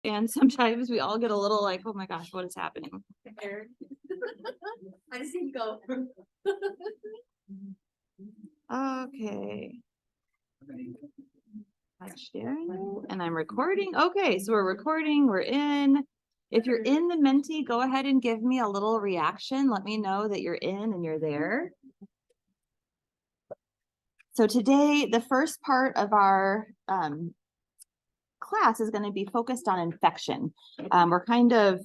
And sometimes we all get a little like, oh my gosh, what is happening? I just need to go. Okay. I'm sharing and I'm recording. Okay, so we're recording, we're in. If you're in the Menti, go ahead and give me a little reaction. Let me know that you're in and you're there. So today, the first part of our class is going to be focused on infection. We're kind of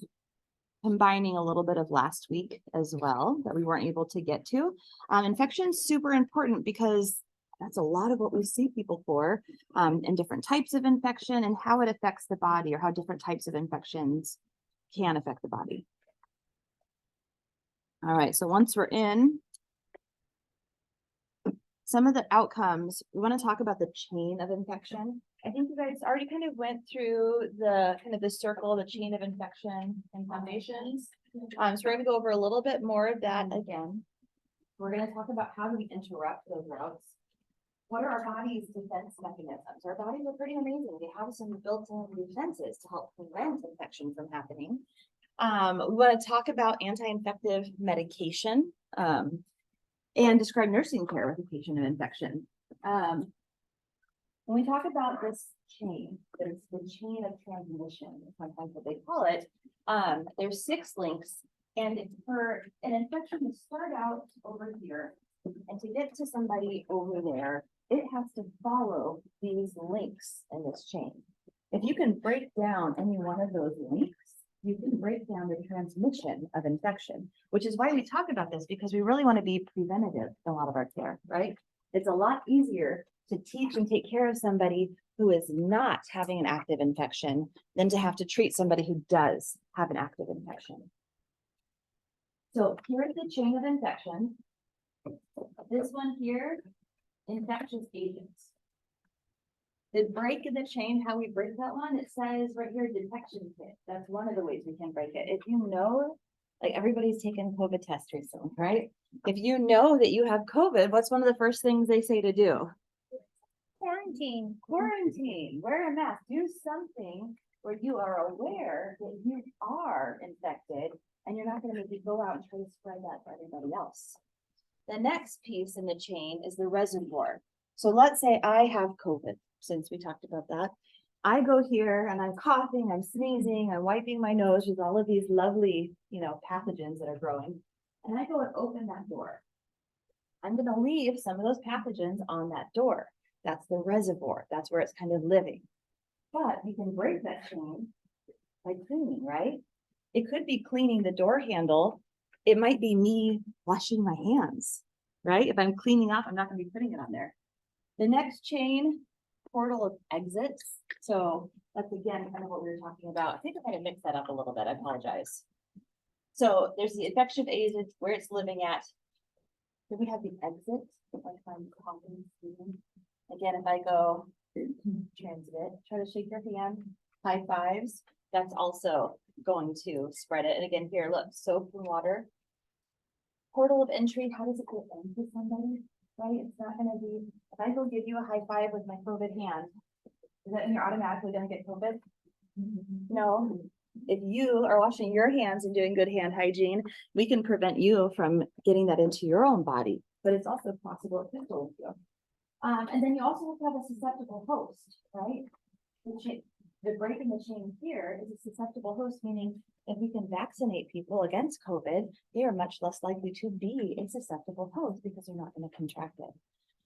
combining a little bit of last week as well that we weren't able to get to. Infection is super important because that's a lot of what we see people for, and different types of infection and how it affects the body, or how different types of infections can affect the body. All right, so once we're in, some of the outcomes, we want to talk about the chain of infection. I think you guys already kind of went through the kind of the circle, the chain of infection and foundations. So we're going to go over a little bit more of that again. We're going to talk about how do we interrupt those routes. What are our body's defense mechanisms? Our bodies are pretty amazing. They have some built-in defenses to help prevent infection from happening. We want to talk about anti-infective medication and describe nursing care with a patient of infection. When we talk about this chain, there's the chain of transmission, sometimes what they call it. There's 6 links, and for an infection to start out over here and to get to somebody over there, it has to follow these links in this chain. If you can break down any one of those links, you can break down the transmission of infection, which is why we talk about this, because we really want to be preventative in a lot of our care, right? It's a lot easier to teach and take care of somebody who is not having an active infection than to have to treat somebody who does have an active infection. So here's the chain of infection. This one here, infectious agents. The break in the chain, how we break that one, it says right here, detection kit. That's one of the ways we can break it. If you know, like everybody's taken COVID test recently, right? If you know that you have COVID, what's one of the first things they say to do? Quarantine. Quarantine. Wear a mask. Do something where you are aware that you are infected and you're not going to maybe go out and try to spread that to everybody else. The next piece in the chain is the reservoir. So let's say I have COVID, since we talked about that. I go here and I'm coughing, I'm sneezing, I'm wiping my nose with all of these lovely, pathogens that are growing. And I go and open that door. I'm going to leave some of those pathogens on that door. That's the reservoir. That's where it's kind of living. But we can break that chain by cleaning, right? It could be cleaning the door handle. It might be me washing my hands, right? If I'm cleaning up, I'm not going to be putting it on there. The next chain, portal of exits. So that's again kind of what we were talking about. I think I kind of mixed that up a little bit. I apologize. So there's the infectious agent, where it's living at. Then we have the exit. If I'm coughing, again, if I go transmit, try to shake your hand, high fives, that's also going to spread it. And again, here, look, soap and water. Portal of entry, how does it get into somebody, right? It's not going to be, if I go give you a high five with my COVID hand, does that mean you're automatically going to get COVID? No. If you are washing your hands and doing good hand hygiene, we can prevent you from getting that into your own body, but it's also possible it could go into you. And then you also have to have a susceptible host, right? The break in the chain here is a susceptible host, meaning if we can vaccinate people against COVID, they are much less likely to be a susceptible host because they're not going to contract it.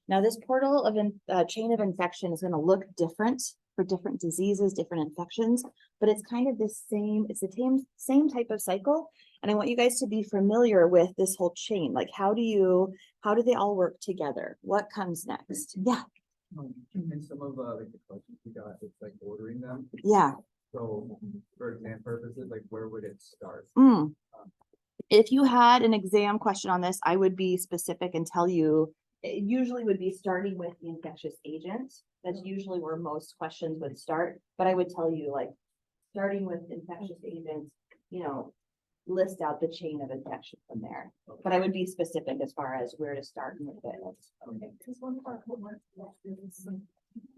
Now, this portal of chain of infection is going to look different for different diseases, different infections, but it's kind of the same. It's the same type of cycle. And I want you guys to be familiar with this whole chain. Like, how do they all work together? What comes next? Yeah. And some of the questions we got, it's like ordering them. Yeah. So for exam purposes, like where would it start? If you had an exam question on this, I would be specific and tell you it usually would be starting with the infectious agent. That's usually where most questions would start. But I would tell you, like, starting with infectious agents, list out the chain of infection from there. But I would be specific as far as where to start with it. Okay, because one of our homework is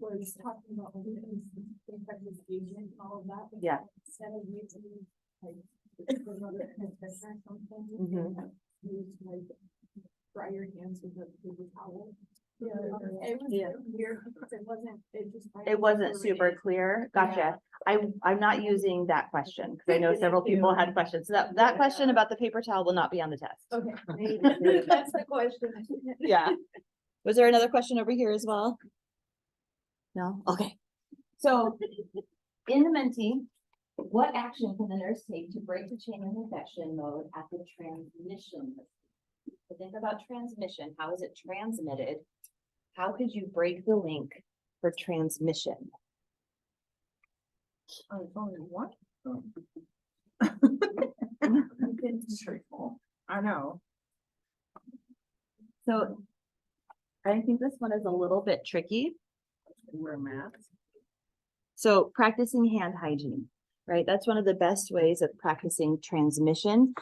was talking about like the infectious agent and all of that. but Yeah. Instead of using like another transmission or something, Mhm. use like dry your hands with a paper towel. Yeah. It was Yeah. weird because It wasn't super clear. Gotcha. I'm not using that question because I know several people had questions. So that question about the paper towel will not be on the test. Okay, that's the question. Yeah. Was there another question over here as well? No? Okay. So in the Menti, what action can the nurse take to break the chain of infection mode at the transmission? So think about transmission. How is it transmitted? How could you break the link for transmission? Oh, it's only one? Straightforward. I know. So I think this one is a little bit tricky. Wear masks. So practicing hand hygiene, right? That's one of the best ways of practicing transmission.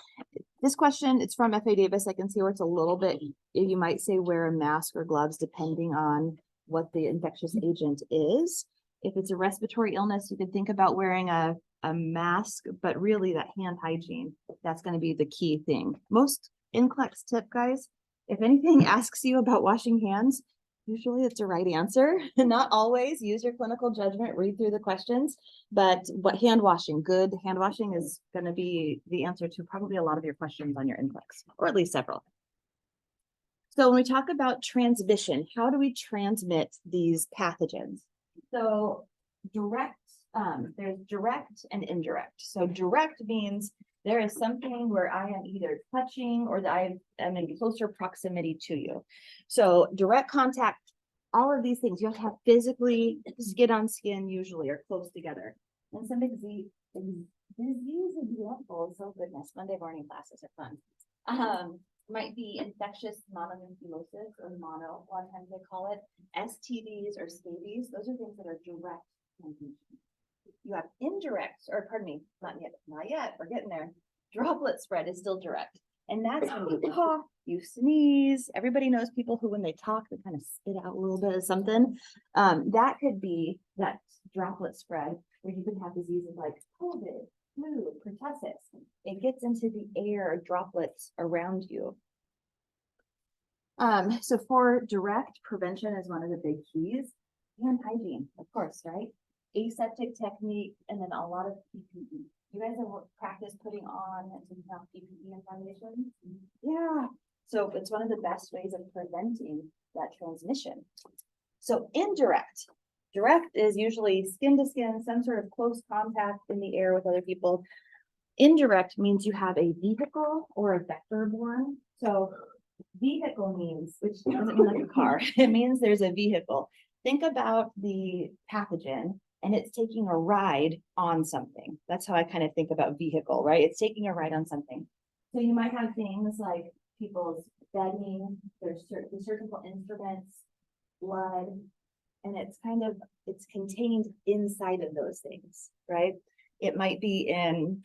This question, it's from F.A. Davis. I can see where it's a little bit, you might say wear a mask or gloves depending on what the infectious agent is. If it's a respiratory illness, you could think about wearing a mask, but really that hand hygiene, that's going to be the key thing. Most NCLEX tip, guys, if anything asks you about washing hands, usually it's the right answer. Not always. Use your clinical judgment, read through the questions, but what hand washing, good hand washing is going to be the answer to probably a lot of your questions on your NCLEX, or at least several. So when we talk about transmission, how do we transmit these pathogens? So direct, there's direct and indirect. So direct means there is something where I am either touching or that I am in closer proximity to you. So direct contact, all of these things, you have to have physically skin on skin usually or close together. And some disease examples, oh goodness, Monday morning classes are fun. Might be infectious mononucleosis or mono, a lot of times they call it, STDs or scabies. Those are things that are direct transmission. You have indirect, or pardon me, not yet, we're getting there. Droplet spread is still direct. And that's when you cough, you sneeze. Everybody knows people who, when they talk, they kind of spit out a little bit of something. That could be that droplet spread where you could have diseases like COVID, flu, pertussis. It gets into the air, droplets around you. So for direct prevention is one of the big keys. Hand hygiene, of course, right? Aseptic technique, and then a lot of PPE. You guys have practiced putting on and taking off PPE and foundations? Yeah. So it's one of the best ways of preventing that transmission. So indirect. Direct is usually skin to skin, some sort of close contact in the air with other people. Indirect means you have a vehicle or a vector borne. So vehicle means, which doesn't mean like a car, it means there's a vehicle. Think about the pathogen and it's taking a ride on something. That's how I kind of think about vehicle, right? It's taking a ride on something. So you might have things like people's bedding, there's certain surgical instruments, blood, and it's contained inside of those things, right? It might be in,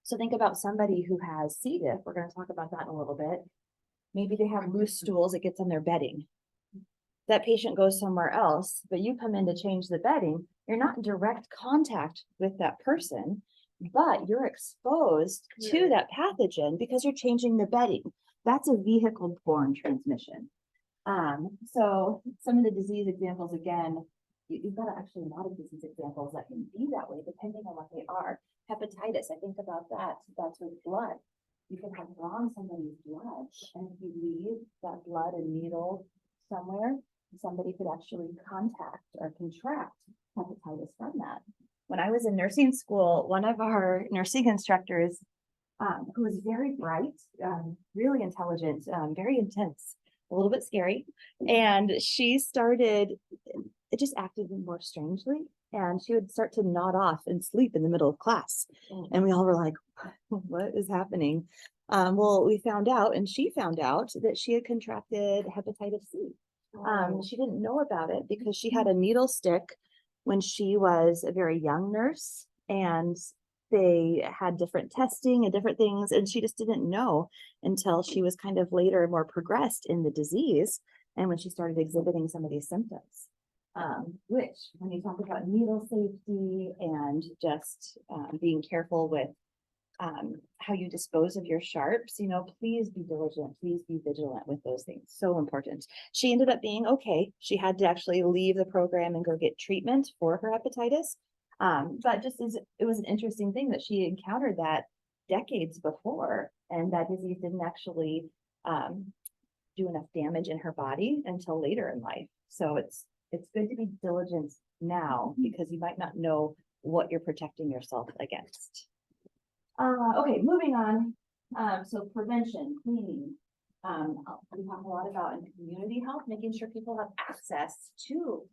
so think about somebody who has C. diff. We're going to talk about that in a little bit. Maybe they have loose stools, it gets on their bedding. That patient goes somewhere else, but you come in to change the bedding. You're not in direct contact with that person, but you're exposed to that pathogen because you're changing the bedding. That's a vehicle-borne transmission. So some of the disease examples, again, you've got actually a lot of disease examples that can be that way depending on what they are. Hepatitis, I think about that. That's with blood. You can have drawn somebody's blood, and if you leave that blood and needle somewhere, somebody could actually contact or contract hepatitis from that. When I was in nursing school, one of our nursing instructors, who was very bright, really intelligent, very intense, a little bit scary, and she started, it just acted more strangely, and she would start to nod off and sleep in the middle of class. And we all were like, what is happening? Well, we found out, and she found out that she had contracted hepatitis C. She didn't know about it because she had a needle stick when she was a very young nurse, and they had different testing and different things, and she just didn't know until she was kind of later more progressed in the disease and when she started exhibiting some of these symptoms. Which, when you talk about needle safety and just being careful with how you dispose of your sharps, you know, please be diligent, please be vigilant with those things. So important. She ended up being okay. She had to actually leave the program and go get treatment for her hepatitis. But just as it was an interesting thing that she encountered that decades before, and that disease didn't actually do enough damage in her body until later in life. So it's good to be diligent now because you might not know what you're protecting yourself against. Okay, moving on. So prevention, cleaning. We talk a lot about in community health, making sure people have access to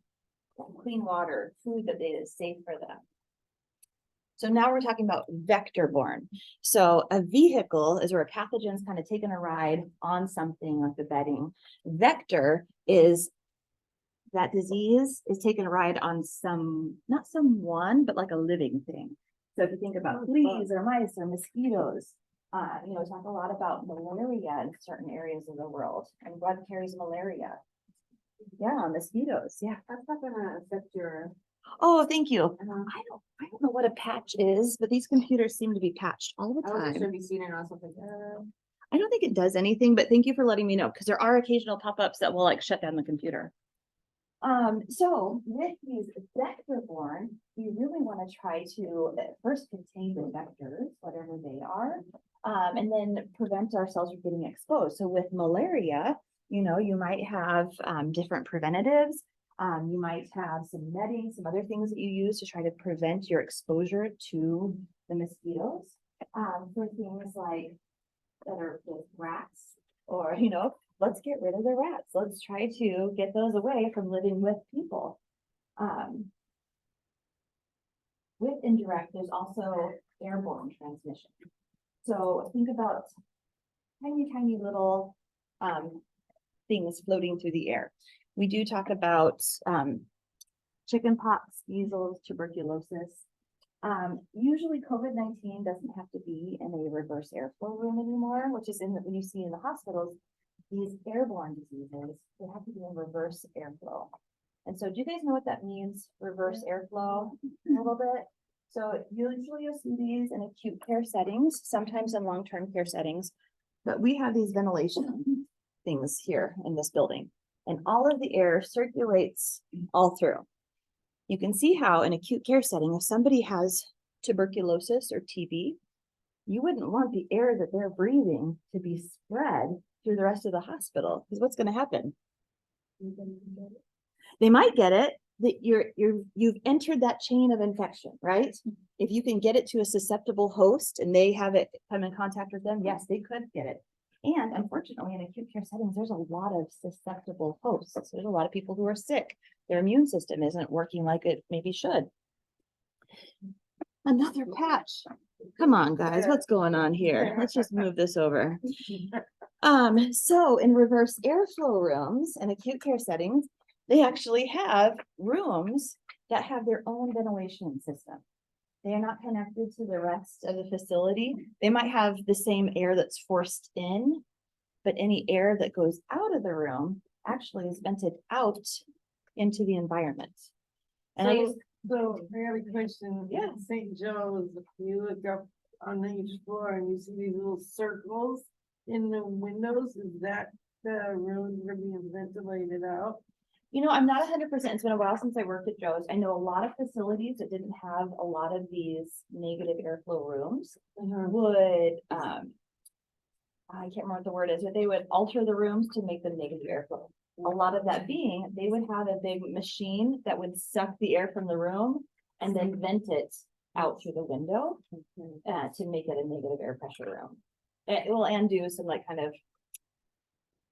clean water, food that is safe for them. So now we're talking about vector-borne. So a vehicle is where a pathogen's kind of taking a ride on something like the bedding. Vector is that disease is taking a ride on not someone, but like a living thing. So if you think about fleas or mice or mosquitoes, you know, talk a lot about malaria in certain areas of the world, and what carries malaria. Yeah, mosquitoes. Yeah. That's not gonna affect your. Oh, thank you. I don't know what a patch is, but these computers seem to be patched all the I wasn't sure time. if you've seen it or something. I don't think it does anything, but thank you for letting me know, because there are occasional pop-ups that will like shut down the computer. So with these vector-borne, you really want to try to first contain the vectors, whatever they are, and then prevent ourselves from getting exposed. So with malaria, you know, you might have different preventatives. You might have some netting, some other things that you use to try to prevent your exposure to the mosquitoes. For things like that are with rats, or, you know, let's get rid of the rats. Let's try to get those away from living with people. With indirect, there's also airborne transmission. So think about tiny, tiny little things floating through the air. We do talk about chickenpox, measles, tuberculosis. Usually COVID-19 doesn't have to be in a reverse airflow room anymore, which is when you see in the hospitals, these airborne diseases, they have to be in reverse airflow. And so do you guys know what that means, reverse airflow, a little bit? So usually you'll see these in acute care settings, sometimes in long-term care settings, but we have these ventilation things here in this building, and all of the air circulates all through. You can see how in acute care setting, if somebody has tuberculosis or TB, you wouldn't want the air that they're breathing to be spread through the rest of the hospital, because what's going to happen? They might get it. That you've entered that chain of infection, right? If you can get it to a susceptible host and they have it come in contact with them, yes, they could get it. And unfortunately, in acute care settings, there's a lot of susceptible hosts. There's a lot of people who are sick. Their immune system isn't working like it maybe should. Another patch. Come on, guys, what's going on here? Let's just move this over. So in reverse airflow rooms and acute care settings, they actually have rooms that have their own ventilation system. They are not connected to the rest of the facility. They might have the same air that's forced in, but any air that goes out of the room actually is vented out into the environment. And So I got a question. Yeah. St. Joe's, you look up on each floor and you see these little circles in the windows. Is that the rooms that are being ventilated out? you know, I'm not 100%. It's been a while since I worked at Joe's. I know a lot of facilities that didn't have a lot of these negative airflow rooms would, I can't remember what the word is, but they would alter the rooms to make them negative airflow. A lot of that being, they would have a big machine that would suck the air from the room and then vent it out through the window to make it a negative air pressure room. And do some like kind of,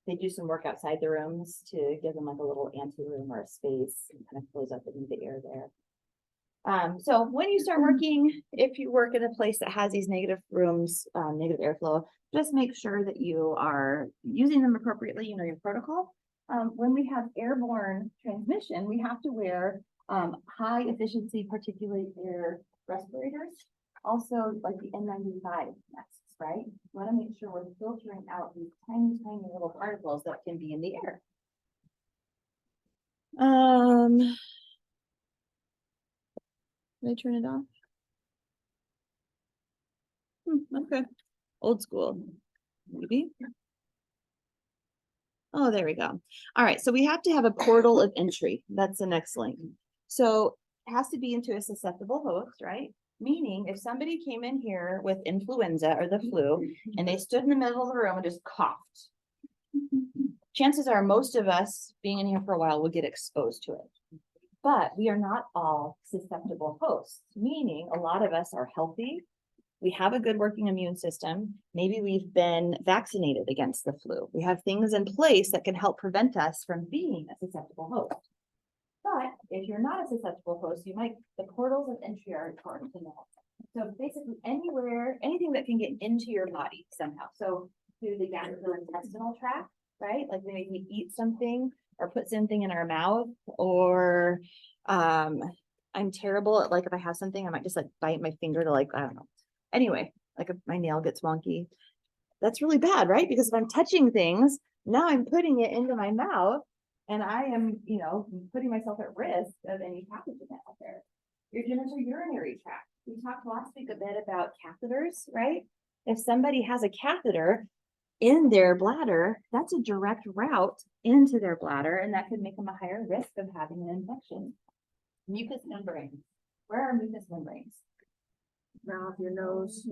they do some work outside the rooms to give them like a little anteroom or a space and kind of close up the air there. So when you start working, if you work in a place that has these negative rooms, negative airflow, just make sure that you are using them appropriately, you know, your protocol. When we have airborne transmission, we have to wear high efficiency particulate air respirators, also like the N95 masks, right? We want to make sure we're filtering out these tiny, tiny little particles that can be in the air. Did I turn it off? Okay, old school, maybe. Oh, there we go. All right, so we have to have a portal of entry. That's the next link. So it has to be into a susceptible host, right? Meaning if somebody came in here with influenza or the flu and they stood in the middle of the room and just coughed, chances are most of us being in here for a while will get exposed to it. But we are not all susceptible hosts, meaning a lot of us are healthy. We have a good working immune system. Maybe we've been vaccinated against the flu. We have things in place that can help prevent us from being a susceptible host. But if you're not a susceptible host, the portals of entry are important to know. So basically anywhere, anything that can get into your body somehow. So through the gastrointestinal tract, right? Like maybe we eat something or put something in our mouth, or I'm terrible at, like, if I have something, I might just like bite my finger to, like, I don't know. Anyway, like if my nail gets wonky, that's really bad, right? Because if I'm touching things, now I'm putting it into my mouth and I am, putting myself at risk of any pathogen out there. Your genital urinary tract. We talked last week a bit about catheters, right? If somebody has a catheter in their bladder, that's a direct route into their bladder, and that could make them a higher risk of having an infection. Mucous membranes. Where are mucous membranes? Mouth, your nose.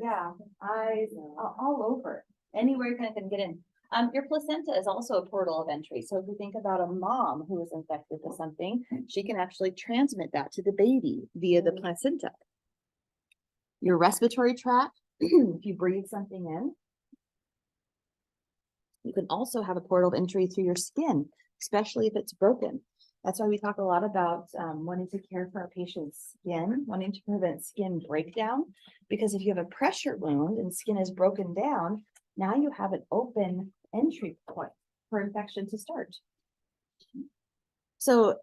Yeah, eyes, all over. Anywhere you can get in. Your placenta is also a portal of entry. So if you think about a mom who is infected with something, she can actually transmit that to the baby via the placenta. Your respiratory tract, if you breathe something in, you can also have a portal of entry through your skin, especially if it's broken. That's why we talk a lot about wanting to care for our patient's skin, wanting to prevent skin breakdown, because if you have a pressure wound and skin is broken down, now you have an open entry point for infection to start. So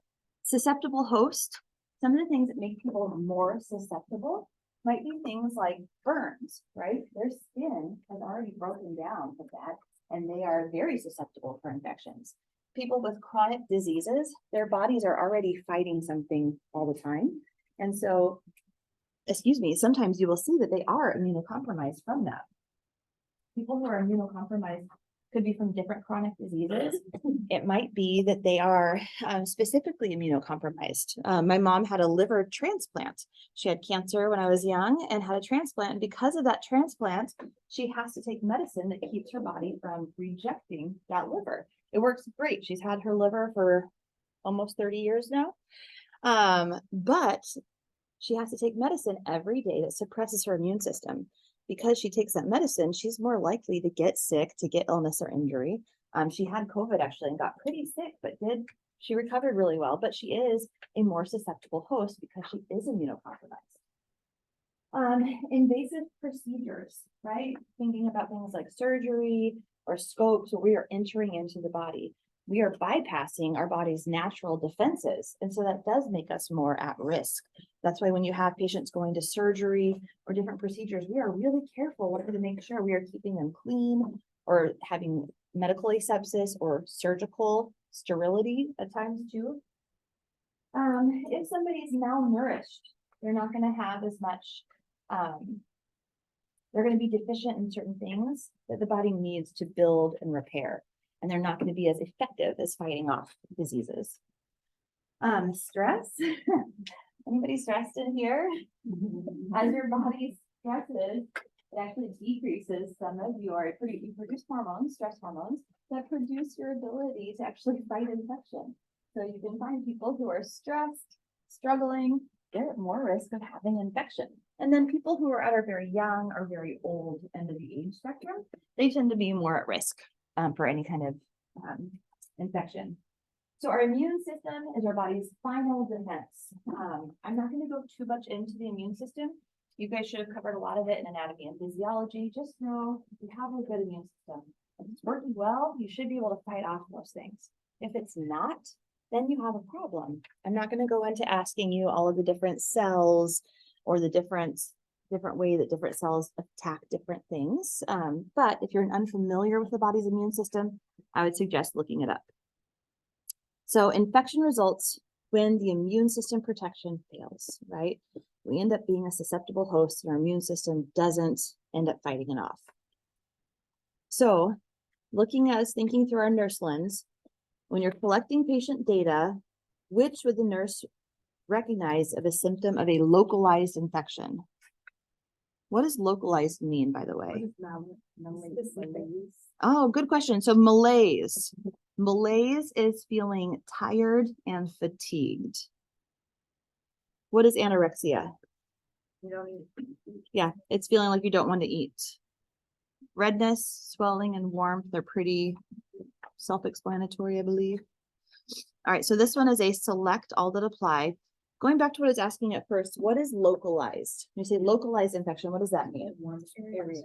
susceptible host, some of the things that make people more susceptible might be things like burns, right? Their skin has already broken down with that, and they are very susceptible for infections. People with chronic diseases, their bodies are already fighting something all the time. And so, sometimes you will see that they are immunocompromised from that. People who are immunocompromised could be from different chronic diseases. It might be that they are specifically immunocompromised. My mom had a liver transplant. She had cancer when I was young and had a transplant. And because of that transplant, she has to take medicine that keeps her body from rejecting that liver. It works great. She's had her liver for almost 30 years now. But she has to take medicine every day that suppresses her immune system. Because she takes that medicine, she's more likely to get sick, to get illness or injury. She had COVID actually and got pretty sick, but she recovered really well, but she is a more susceptible host because she is immunocompromised. Invasive procedures, right? Thinking about things like surgery or scopes where we are entering into the body. We are bypassing our body's natural defenses. And so that does make us more at risk. That's why when you have patients going to surgery or different procedures, we are really careful to make sure we are keeping them clean, or having medical asepsis or surgical sterility at times too. If somebody's malnourished, they're not going to have as much, they're going to be deficient in certain things that the body needs to build and repair. And they're not going to be as effective as fighting off diseases. Stress. Anybody stressed in here? As your body stresses, it actually decreases some of you produce hormones, stress hormones, that produce your ability to actually fight infection. So you can find people who are stressed, struggling, they're at more risk of having infection. And then people who are at our very young or very old end of the age spectrum, they tend to be more at risk for any kind of infection. So our immune system is our body's final defense. I'm not going to go too much into the immune system. You guys should have covered a lot of it in anatomy and physiology. Just know if you have a good immune system, if it's working well, you should be able to fight off those things. If it's not, then you have a problem. I'm not going to go into asking you all of the different cells or the different way that different cells attack different things. But if you're unfamiliar with the body's immune system, I would suggest looking it up. So infection results when the immune system protection fails, right? We end up being a susceptible host and our immune system doesn't end up fighting it off. So thinking through our nurse lens, when you're collecting patient data, which would the nurse recognize of a symptom of a localized infection? What does localized mean, by the way? Oh, good question. So malaise. Malaise is feeling tired and fatigued. What is anorexia? You don't need. Yeah, it's feeling like you don't want to eat. Redness, swelling, and warmth, they're pretty self-explanatory, I believe. All right, so this one is a select all that apply. Going back to what I was asking at first, what is localized? When you say localized infection, what does that mean? One area.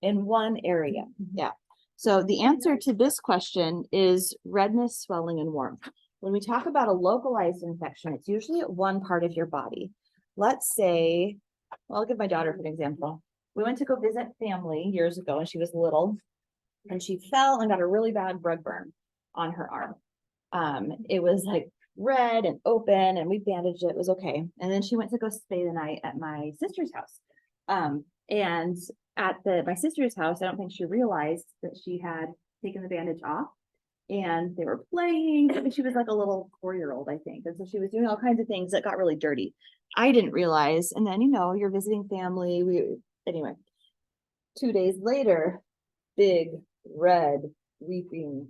In one area, yeah. So the answer to this question is redness, swelling, and warmth. When we talk about a localized infection, it's usually at one part of your body. Let's say, well, I'll give my daughter for an example. We went to go visit family years ago and she was little and she fell and got a really bad rug burn on her arm. It was like red and open and we bandaged it. It was okay. And then she went to go stay the night at my sister's house. And at my sister's house, I don't think she realized that she had taken the bandage off and they were playing. I think she was like a little 4-year-old, I think. And so she was doing all kinds of things that got really dirty. I didn't realize. And then, you're visiting family. Anyway, 2 days later, big red weeping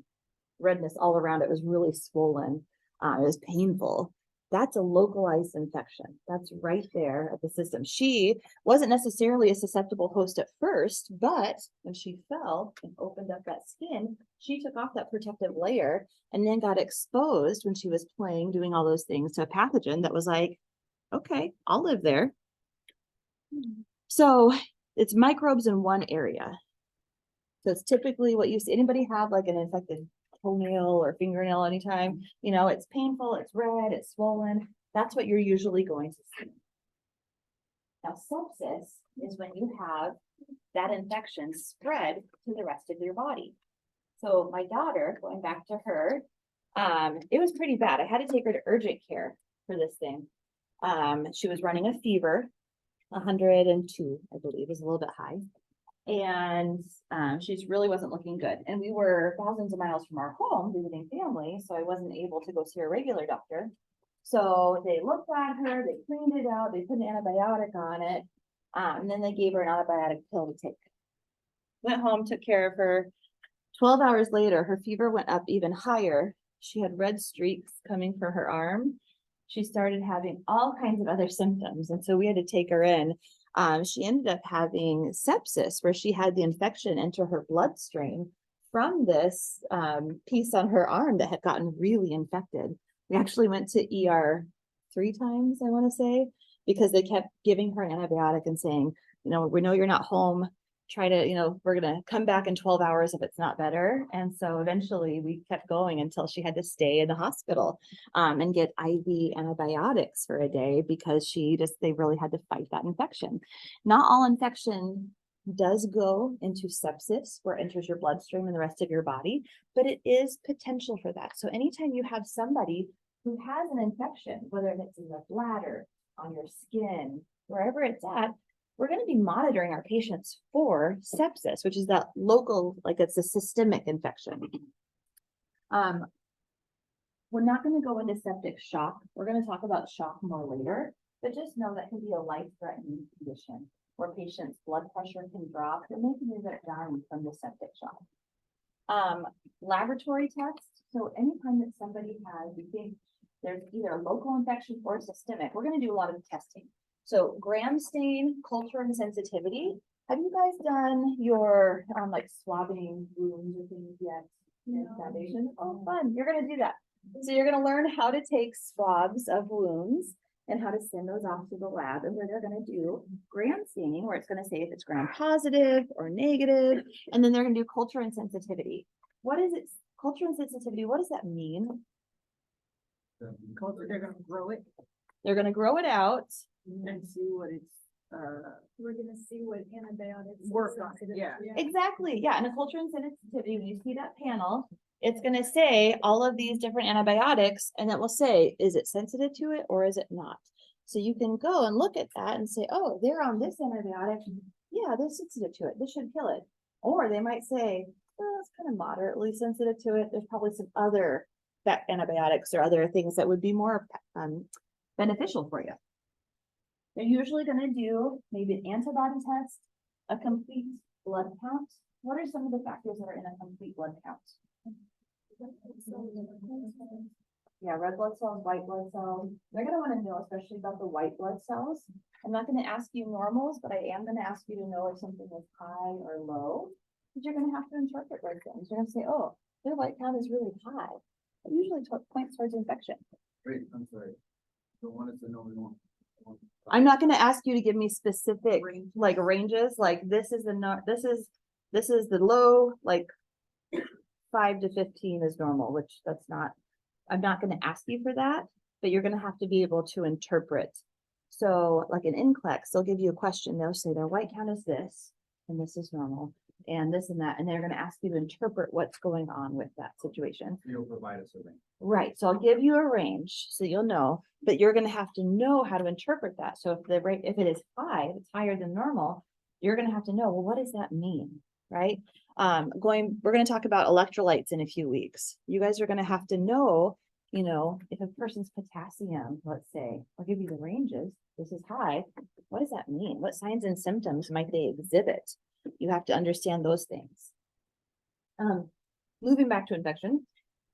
redness all around. It was really swollen. It was painful. That's a localized infection. That's right there at the system. She wasn't necessarily a susceptible host at first, but when she fell and opened up that skin, she took off that protective layer and then got exposed when she was playing, doing all those things to a pathogen that was like, okay, I'll live there. So it's microbes in one area. So it's typically what you see. Anybody have like an infected toenail or fingernail anytime? It's painful, it's red, it's swollen. That's what you're usually going to see. Now, sepsis is when you have that infection spread to the rest of your body. So my daughter, going back to her, it was pretty bad. I had to take her to urgent care for this thing. She was running a fever, 102, I believe, is a little bit high. And she really wasn't looking good. And we were thousands of miles from our home visiting family, so I wasn't able to go see a regular doctor. So they looked at her, they cleaned it out, they put an antibiotic on it, and then they gave her an antibiotic pill to take. Went home, took care of her. 12 hours later, her fever went up even higher. She had red streaks coming from her arm. She started having all kinds of other symptoms, and so we had to take her in. She ended up having sepsis, where she had the infection enter her bloodstream from this piece on her arm that had gotten really infected. We actually went to ER 3 times, I want to say, because they kept giving her an antibiotic and saying, we know you're not home. Try to, we're going to come back in 12 hours if it's not better. And so eventually we kept going until she had to stay in the hospital and get IV antibiotics for a day because they really had to fight that infection. Not all infection does go into sepsis where it enters your bloodstream and the rest of your body, but it is potential for that. So anytime you have somebody who has an infection, whether it's in the bladder, on your skin, wherever it's at, we're going to be monitoring our patients for sepsis, which is that local, like it's a systemic infection. We're not going to go into septic shock. We're going to talk about shock more later, but just know that can be a life-threatening condition where patients' blood pressure can drop and they can end up dying from the septic shock. Laboratory tests. So anytime that somebody has, you think there's either a local infection or systemic, we're going to do a lot of testing. So Gram stain, culture, and sensitivity. Have you guys done your like swabbing wounds or things yet? No. Foundation? Oh, fun. You're going to do that. So you're going to learn how to take swabs of wounds and how to send those off to the lab, and where they're going to do Gram staining, where it's going to say if it's Gram positive or negative, and then they're going to do culture and sensitivity. What is it? Culture and sensitivity, what does that mean? Culture, they're gonna grow it They're going to grow it out. and see what it's, We're gonna see what antibiotics. Work on it, yeah. Exactly. Yeah. And a culture and sensitivity, when you see that panel, it's gonna say all of these different antibiotics, and it will say, is it sensitive to it or is it not? So you can go and look at that and say, oh, they're on this antibiotic. Yeah, they're sensitive to it. This should kill it. Or they might say, oh, it's kind of moderately sensitive to it. There's probably some other antibiotics or other things that would be more beneficial for you. They're usually going to do maybe an antibody test, a complete blood count. What are some of the factors that are in a complete blood count? Yeah, red blood cells, white blood cells. They're going to want to know, especially about the white blood cells. I'm not going to ask you normals, but I am going to ask you to know if something is high or low, because you're going to have to interpret those things. You're going to say, oh, their white count is really high. It usually points towards infection. Wait, I'm sorry. Don't want it to know we want. I'm not going to ask you to give me specific like ranges. Like this is the this is the low, like 5 to 15 is normal, which that's not. I'm not going to ask you for that, but you're going to have to be able to interpret. So like an NCLEX, they'll give you a question. They'll say their white count is this, and this is normal, and this and that, and they're going to ask you to interpret what's going on with that situation. You'll provide us a range. Right. So I'll give you a range so you'll know, but you're going to have to know how to interpret that. So if the rate, if it is high, if it's higher than normal, you're going to have to know, well, what does that mean? Right. We're going to talk about electrolytes in a few weeks. You guys are going to have to know, you know, if a person's potassium, let's say, I'll give you the ranges. This is high. What does that mean? What signs and symptoms might they exhibit? You have to understand those things. Moving back to infection,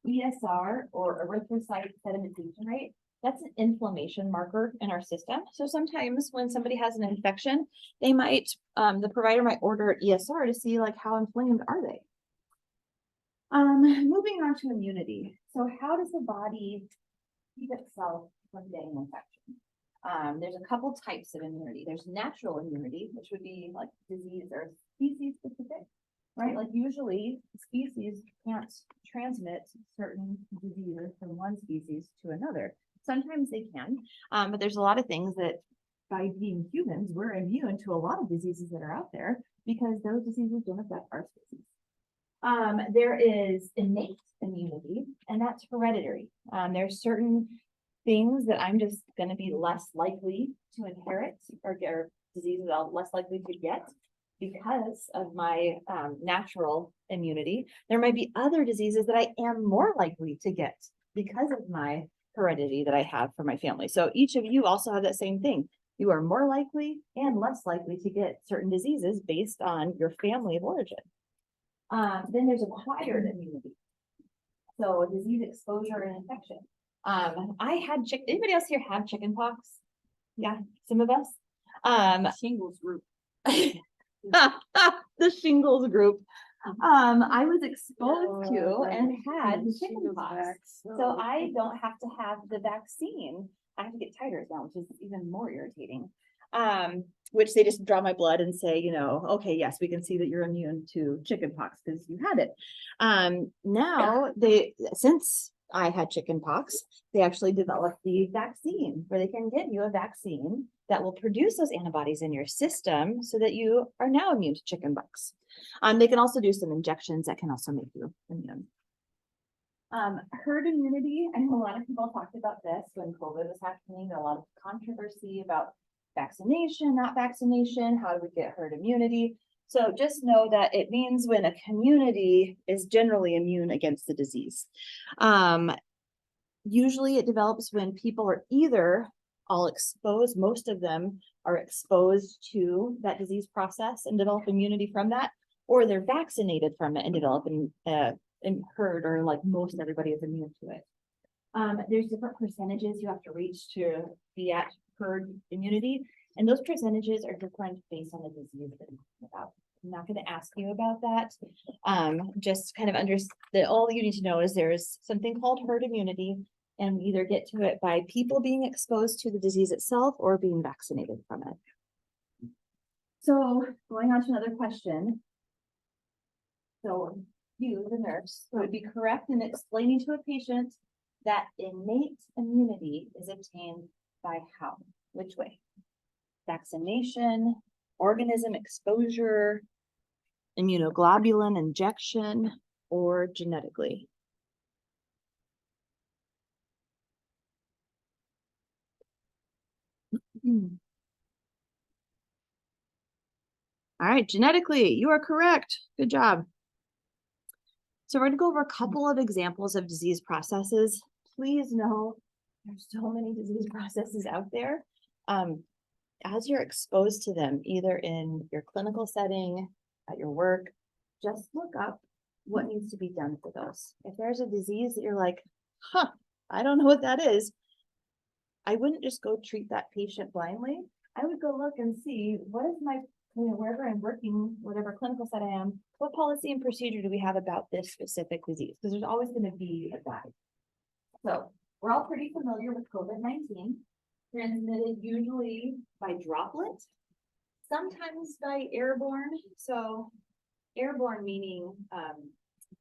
ESR or erythrocyte sedimentation rate, that's an inflammation marker in our system. So sometimes when somebody has an infection, they might, the provider might order ESR to see like how inflamed are they. Moving on to immunity. So how does the body keep itself from getting infection? There's a couple types of immunity. There's natural immunity, which would be like disease or species specific, right? Like usually species can't transmit certain diseases from one species to another. Sometimes they can, but there's a lot of things that by being humans, we're immune to a lot of diseases that are out there because those diseases don't affect our species. There is innate immunity, and that's hereditary. There's certain things that I'm just going to be less likely to inherit or get diseases I'm less likely to get because of my natural immunity. There might be other diseases that I am more likely to get because of my heredity that I have from my family. So each of you also have that same thing. You are more likely and less likely to get certain diseases based on your family of origin. Then there's acquired immunity. So disease exposure and infection. I had anybody else here have chicken pox? Yeah, some of us. Shingles group. The shingles group. I was exposed to and had chicken pox. So I don't have to have the vaccine. I have to get titers now, which is even more irritating. Which they just draw my blood and say, you know, okay, yes, we can see that you're immune to chicken pox because you had it. Now since I had chicken pox, they actually developed the vaccine where they can give you a vaccine that will produce those antibodies in your system so that you are now immune to chicken pox. They can also do some injections that can also make you immune. Herd immunity, I know a lot of people talked about this when COVID was happening. There was a lot of controversy about vaccination, not vaccination, how do we get herd immunity? So just know that it means when a community is generally immune against the disease. Usually it develops when people are either all exposed, most of them are exposed to that disease process and develop immunity from that, or they're vaccinated from it and develop herd, or like most everybody is immune to it. There's different percentages you have to reach to be at herd immunity, and those percentages are different based on the disease that you're talking about. I'm not going to ask you about that. Just kind of understand, all you need to know is there's something called herd immunity, and we either get to it by people being exposed to the disease itself or being vaccinated from it. So going on to another question. So you, the nurse, would be correct in explaining to a patient that innate immunity is obtained by how? Which way? Vaccination, organism exposure, immunoglobulin injection, or genetically? All right, genetically, you are correct. Good job. So we're going to go over a couple of examples of disease processes. Please know there's so many disease processes out there. As you're exposed to them, either in your clinical setting, at your work, just look up what needs to be done for those. If there's a disease that you're like, huh, I don't know what that is, I wouldn't just go treat that patient blindly. I would go look and see what is my, wherever I'm working, whatever clinical set I am, what policy and procedure do we have about this specific disease? Because there's always going to be a guide. So we're all pretty familiar with COVID-19, transmitted usually by droplet, sometimes by airborne. So airborne meaning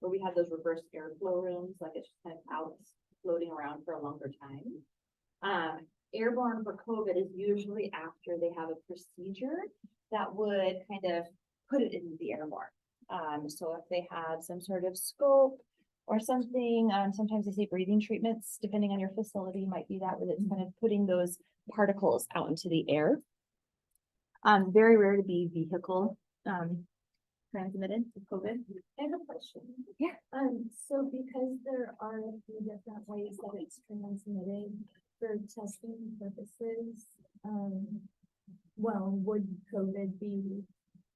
where we have those reverse airflow rooms, like it's just kind of out floating around for a longer time. Airborne for COVID is usually after they have a procedure that would kind of put it into the airborne. So if they have some sort of scope or something, sometimes they say breathing treatments, depending on your facility, might be that where it's kind of putting those particles out into the air. Very rare to be vehicle transmitted with COVID. I have a question. Yeah. So because there are a few different ways that it's transmitted for testing purposes, well, would COVID be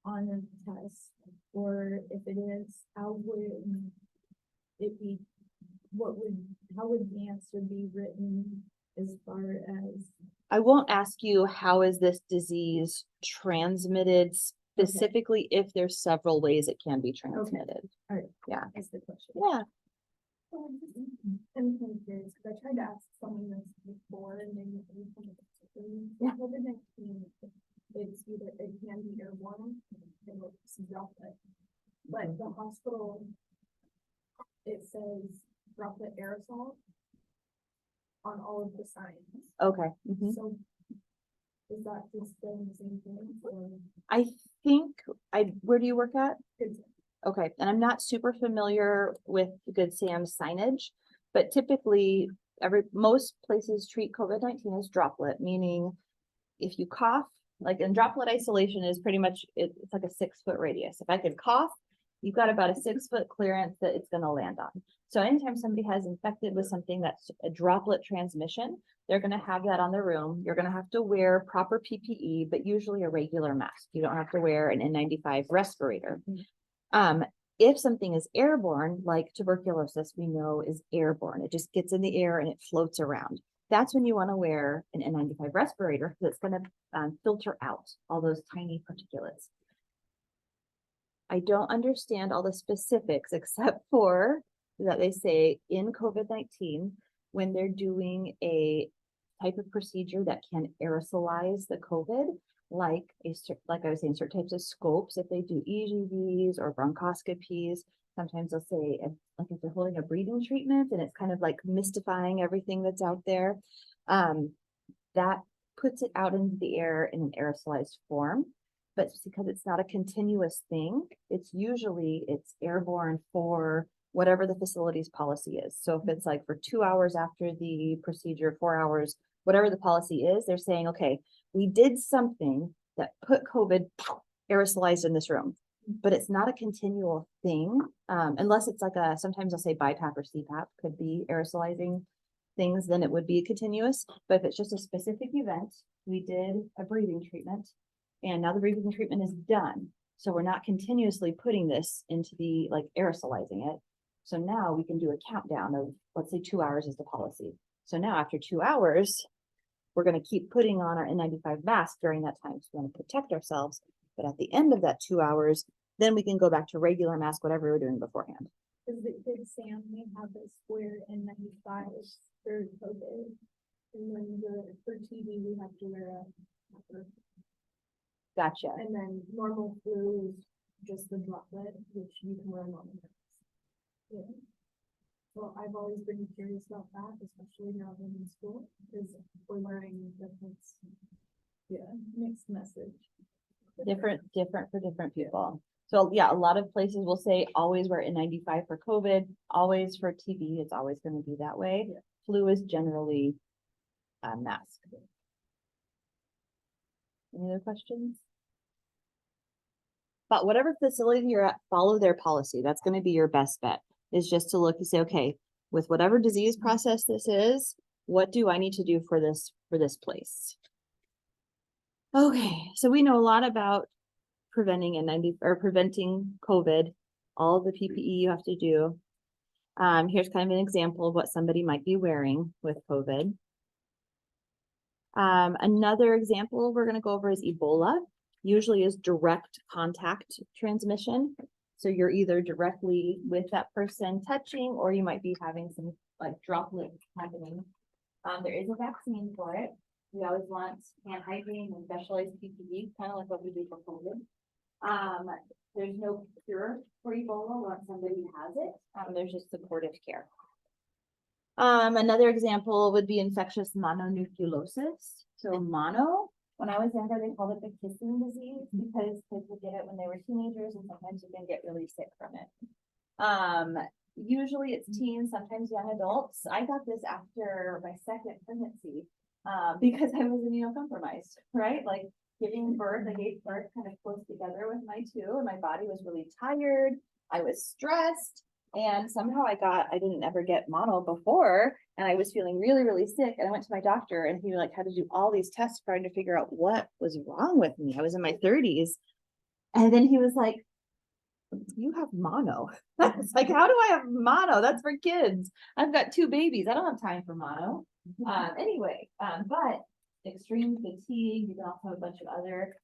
on a test? Or if it is, how would it be, how would the answer be written as far as? I won't ask you how is this disease transmitted specifically if there's several ways it can be transmitted. All right. Yeah. Is the question. Yeah. I'm kind of curious, because I tried to ask someone this before and they didn't come up with something. Yeah. COVID-19, it's either, it can be airborne, or it's droplet. But the hospital, it says droplet aerosol on all of the signs. Okay. Mhm. So is that just the same thing or? I think where do you work at? It's Okay, and I'm not super familiar with Good Sam's signage, but typically most places treat COVID-19 as droplet, meaning if you cough, like in droplet isolation is pretty much, it's like a 6-foot radius. If I could cough, you've got about a 6-foot clearance that it's going to land on. So anytime somebody has infected with something that's a droplet transmission, they're going to have that on their room. You're going to have to wear proper PPE, but usually a regular mask. You don't have to wear an N95 respirator. If something is airborne, like tuberculosis, we know is airborne. It just gets in the air and it floats around. That's when you want to wear an N95 respirator because it's going to filter out all those tiny particulates. I don't understand all the specifics except for that they say in COVID-19, when they're doing a type of procedure that can aerosolize the COVID, like I was saying, certain types of scopes, if they do EGVs or bronchoscopies, sometimes they'll say, like if they're holding a breathing treatment and it's kind of like mystifying everything that's out there, that puts it out into the air in an aerosolized form. But because it's not a continuous thing, it's airborne for whatever the facility's policy is. So if it's like for 2 hours after the procedure, 4 hours, whatever the policy is, they're saying, okay, we did something that put COVID aerosolized in this room, but it's not a continual thing. Unless it's like sometimes I'll say BiPAP or CPAP could be aerosolizing things, then it would be continuous. But if it's just a specific event, we did a breathing treatment and now the breathing treatment is done. So we're not continuously putting this into the aerosolizing it. So now we can do a countdown of, let's say 2 hours is the policy. So now after 2 hours, we're going to keep putting on our N95 mask during that time. So we want to protect ourselves. But at the end of that 2 hours, then we can go back to regular mask, whatever we were doing beforehand. Because the Good Sam, we have a square N95 for COVID. And then for TB, we have to wear a. Gotcha. And then normal flu is just the droplet, which you can wear normal. Yeah. Well, I've always been curious about that, especially now I'm in school, because we're learning different, mixed message. Different for different people. So yeah, a lot of places will say always wear N95 for COVID, always for TB. It's always going to be that way. Yeah. Flu is generally a mask. Any other questions? But whatever facility you're at, follow their policy. That's gonna be your best bet, is just to look and say, okay, with whatever disease process this is, what do I need to do for this place? Okay, so we know a lot about preventing preventing COVID, all the PPE you have to do. Here's kind of an example of what somebody might be wearing with COVID. Another example we're going to go over is Ebola, usually is direct contact transmission. So you're either directly with that person touching, or you might be having some like droplets happening. There is a vaccine for it. We always want hand hygiene and specialized PPE, kind of like what we do for COVID. There's no cure for Ebola once somebody has it. There's just supportive care. Another example would be infectious mononucleosis. So mono, when I was younger, they called it the kissing disease because kids would get it when they were teenagers, and sometimes you can get really sick from it. Usually it's teens, sometimes young adults. I got this after my second pregnancy because I was immunocompromised, right? Like giving birth, I gave birth kind of close together with my two, and my body was really tired. I was stressed, and somehow I didn't ever get mono before, and I was feeling really, really sick. And I went to my doctor, and he like had to do all these tests trying to figure out what was wrong with me. I was in my 30s. And then he was like, you have mono. I was like, how do I have mono? That's for kids. I've got 2 babies. I don't have time for mono. But extreme fatigue, you can also have a bunch of other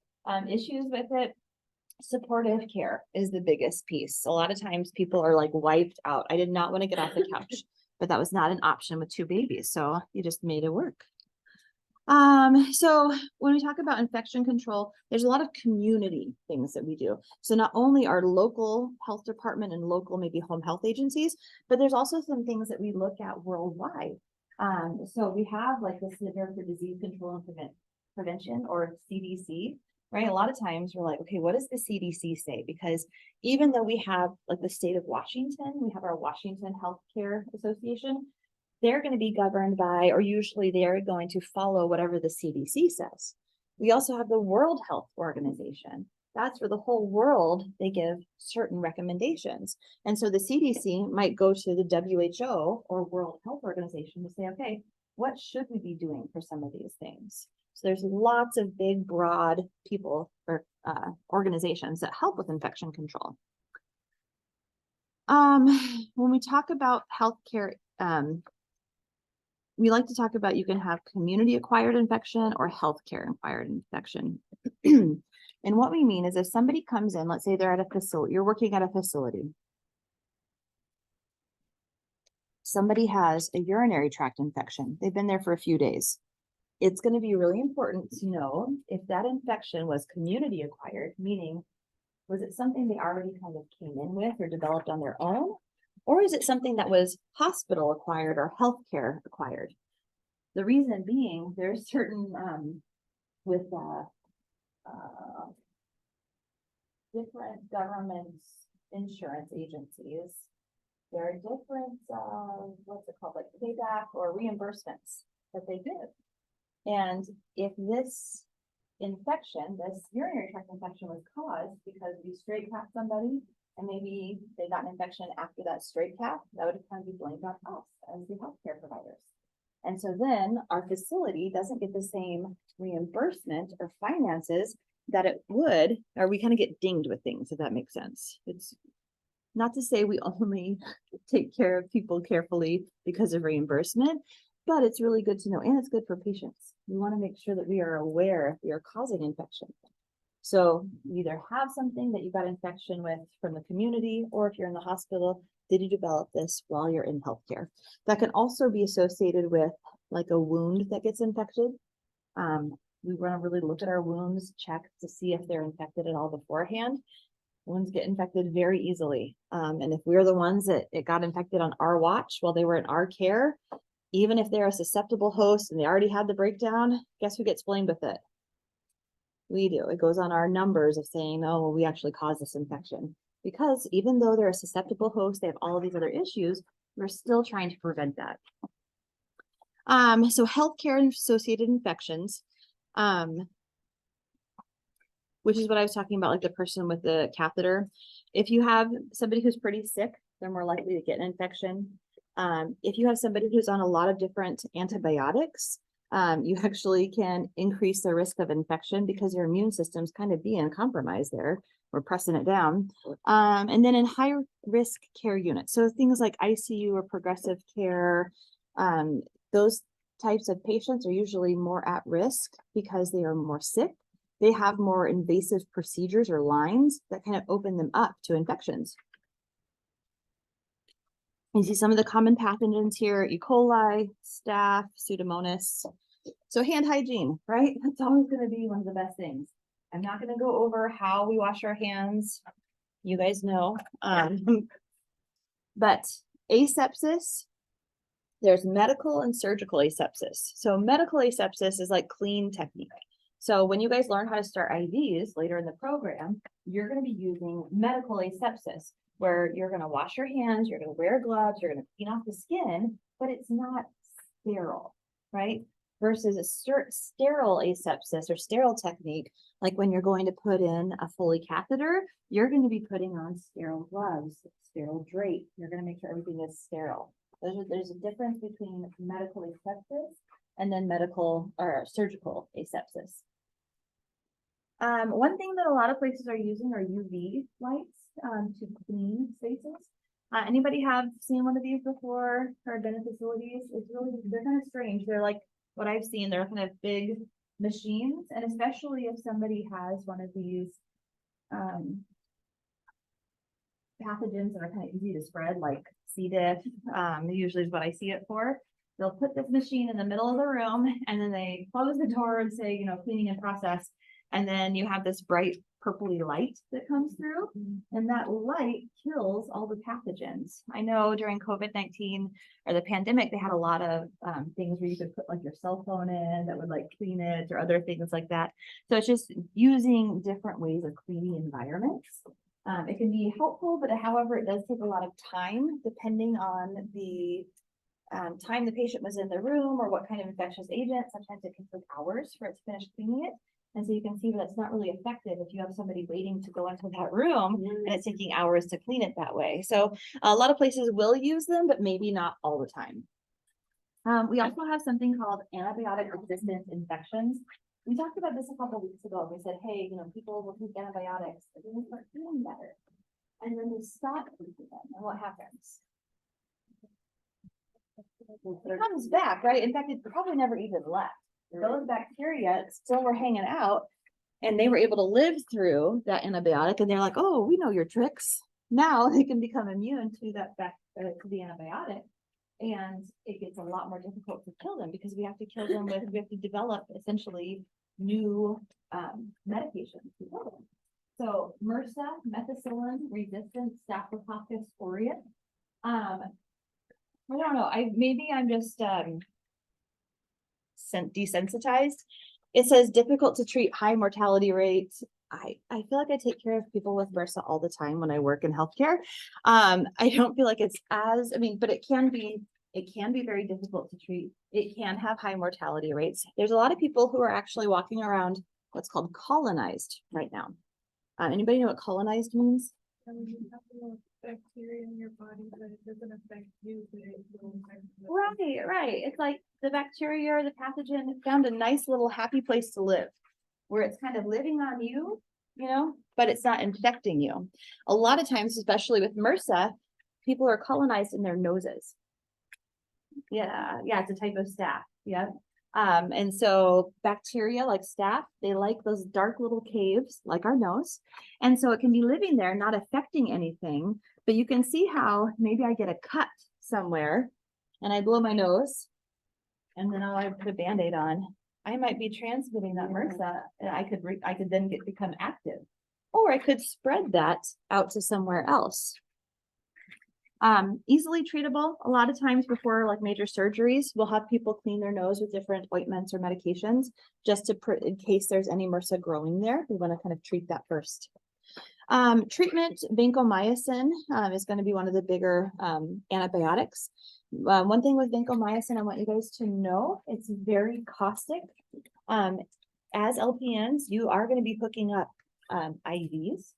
issues with it. Supportive care is the biggest piece. A lot of times people are like wiped out. I did not want to get off the couch, but that was not an option with 2 babies. So you just made it work. So when we talk about infection control, there's a lot of community things that we do. So not only our local health department and local maybe home health agencies, but there's also some things that we look at worldwide. So we have like the Center for Disease Control and Prevention, or CDC, right? A lot of times we're like, okay, what does the CDC say? Because even though we have like the state of Washington, we have our Washington Healthcare Association, they're going to be governed by, or usually they're going to follow whatever the CDC says. We also have the World Health Organization. That's for the whole world. They give certain recommendations. And so the CDC might go to the WHO or World Health Organization to say, okay, what should we be doing for some of these things? So there's lots of big, broad people or organizations that help with infection control. When we talk about healthcare, we like to talk about you can have community acquired infection or healthcare acquired infection. And what we mean is if somebody comes in, let's say they're at a facility, you're working at a facility. Somebody has a urinary tract infection. They've been there for a few days. It's going to be really important to know if that infection was community acquired, meaning was it something they already kind of came in with or developed on their own? Or is it something that was hospital acquired or healthcare acquired? The reason being there's certain with different government insurance agencies, there are different what's it called, like payback or reimbursements that they give. And if this infection, this urinary tract infection, was caused because we straight capped somebody and maybe they got an infection after that straight cap, that would kind of be blamed on us as the healthcare providers. And so then our facility doesn't get the same reimbursement or finances that it would, or we kind of get dinged with things, if that makes sense. It's not to say we only take care of people carefully because of reimbursement, but it's really good to know, and it's good for patients. We want to make sure that we are aware we are causing infection. So you either have something that you got infection with from the community, or if you're in the hospital, did you develop this while you're in healthcare? That can also be associated with like a wound that gets infected. We want to really look at our wounds, check to see if they're infected at all beforehand. Wounds get infected very easily. And if we're the ones that it got infected on our watch while they were in our care, even if they're a susceptible host and they already had the breakdown, guess who gets blamed with it? We do. It goes on our numbers of saying, oh, well, we actually caused this infection. Because even though they're a susceptible host, they have all of these other issues, we're still trying to prevent that. So healthcare associated infections. which is what I was talking about, like the person with the catheter. If you have somebody who's pretty sick, they're more likely to get an infection. If you have somebody who's on a lot of different antibiotics, you actually can increase the risk of infection because your immune system's kind of being compromised there. We're pressing it down. And then in high risk care units, so things like ICU or progressive care, those types of patients are usually more at risk because they are more sick. They have more invasive procedures or lines that kind of open them up to infections. You see some of the common pathogens here: E. coli, staph, Pseudomonas. So hand hygiene, right? That's always going to be one of the best things. I'm not going to go over how we wash our hands. You guys know. But asepsis, there's medical and surgical asepsis. So medical asepsis is like clean technique. So when you guys learn how to start IVs later in the program, you're going to be using medical asepsis, where you're going to wash your hands, you're going to wear gloves, you're going to clean off the skin, but it's not sterile, right? Versus a sterile asepsis or sterile technique, like when you're going to put in a Foley catheter, you're going to be putting on sterile gloves, sterile drape. You're going to make sure everything is sterile. There's a difference between medical asepsis and then medical or surgical asepsis. One thing that a lot of places are using are UV lights to clean spaces. Anybody have seen one of these before or been in facilities? They're kind of strange. They're like what I've seen. They're kind of big machines, and especially if somebody has one of these pathogens that are kind of easy to spread, like C. diff, usually is what I see it for. They'll put this machine in the middle of the room, and then they close the door and say, cleaning in process. And then you have this bright purpley light that comes through, and that light kills all the pathogens. I know during COVID-19 or the pandemic, they had a lot of things where you could put like your cell phone in that would like clean it, or other things like that. So it's just using different ways of cleaning environments. It can be helpful, but however, it does take a lot of time depending on the time the patient was in the room or what kind of infectious agent. Sometimes it can take hours for it to finish cleaning it. And so you can see that it's not really effective if you have somebody waiting to go into that room and it's taking hours to clean it that way. So a lot of places will use them, but maybe not all the time. We also have something called antibiotic resistant infections. We talked about this a couple of weeks ago. We said, hey, people will take antibiotics, but then they start feeling better. And then they stop taking them. And what happens? It comes back, right? In fact, it probably never even left. Those bacteria still were hanging out, and they were able to live through that antibiotic, and they're like, oh, we know your tricks. Now they can become immune to that to the antibiotic, and it gets a lot more difficult to kill them because we have to develop essentially new medications to kill them. So MRSA, methicillin resistant Staphylococcus aureus. I don't know. I'm just desensitized. It says difficult to treat, high mortality rates. I feel like I take care of people with MRSA all the time when I work in healthcare. I don't feel like it's but it can be very difficult to treat. It can have high mortality rates. There's a lot of people who are actually walking around what's called colonized right now. Anybody know what colonized means? You have bacteria in your body, but it doesn't affect you, but it will affect Right. It's like the bacteria or the pathogen found a nice little happy place to live, where it's kind of living on you, but it's not infecting you. A lot of times, especially with MRSA, people are colonized in their noses. Yeah, it's a type of staph. Yeah. And so bacteria like staph, they like those dark little caves like our nose. And so it can be living there, not affecting anything, but you can see how maybe I get a cut somewhere and I blow my nose and then I put a Band-Aid on. I might be transmitting that MRSA, and I could then become active, or I could spread that out to somewhere else. Easily treatable. A lot of times before like major surgeries, we'll have people clean their nose with different ointments or medications just in case there's any MRSA growing there. We want to kind of treat that first. Treatment, vancomycin is going to be one of the bigger antibiotics. One thing with vancomycin, I want you guys to know, it's very caustic. As LPNs, you are going to be hooking up IVs.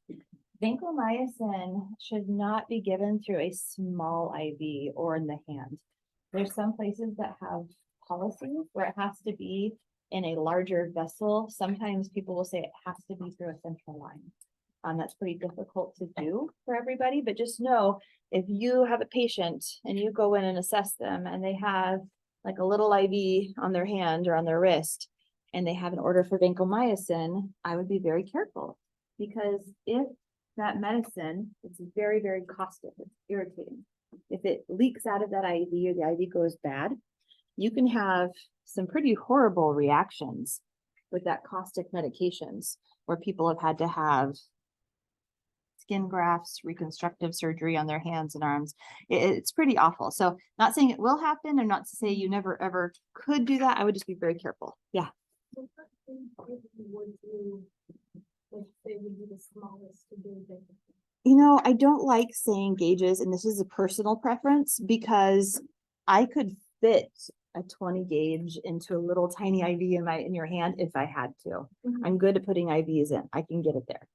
Vancomycin should not be given through a small IV or in the hand. There's some places that have policies where it has to be in a larger vessel. Sometimes people will say it has to be through a central line. That's pretty difficult to do for everybody, but just know if you have a patient and you go in and assess them and they have like a little IV on their hand or on their wrist and they have an order for vancomycin, I would be very careful because if that medicine, it's very, very caustic, it's irritating. If it leaks out of that IV or the IV goes bad, you can have some pretty horrible reactions with that caustic medications where people have had to have skin grafts, reconstructive surgery on their hands and arms. It's pretty awful. So not saying it will happen and not to say you never ever could do that. I would just be very careful. Yeah. So what things would you, like, say would be the smallest to do this? You know, I don't like saying gauges, and this is a personal preference because I could fit a 20 gauge into a little tiny IV in your hand if I had to. I'm good at putting IVs in. I can get it there.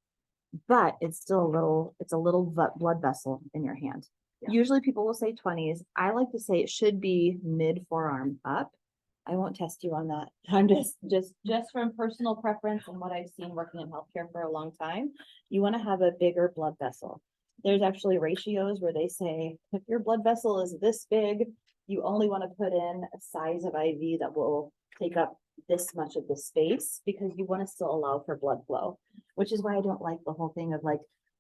But it's still it's a little blood vessel in your hand. Yeah. Usually people will say 20s. I like to say it should be mid forearm up. I won't test you on that. I'm just from personal preference and what I've seen working in healthcare for a long time. You want to have a bigger blood vessel. There's actually ratios where they say if your blood vessel is this big, you only want to put in a size of IV that will take up this much of the space because you want to still allow for blood flow, which is why I don't like the whole thing of like,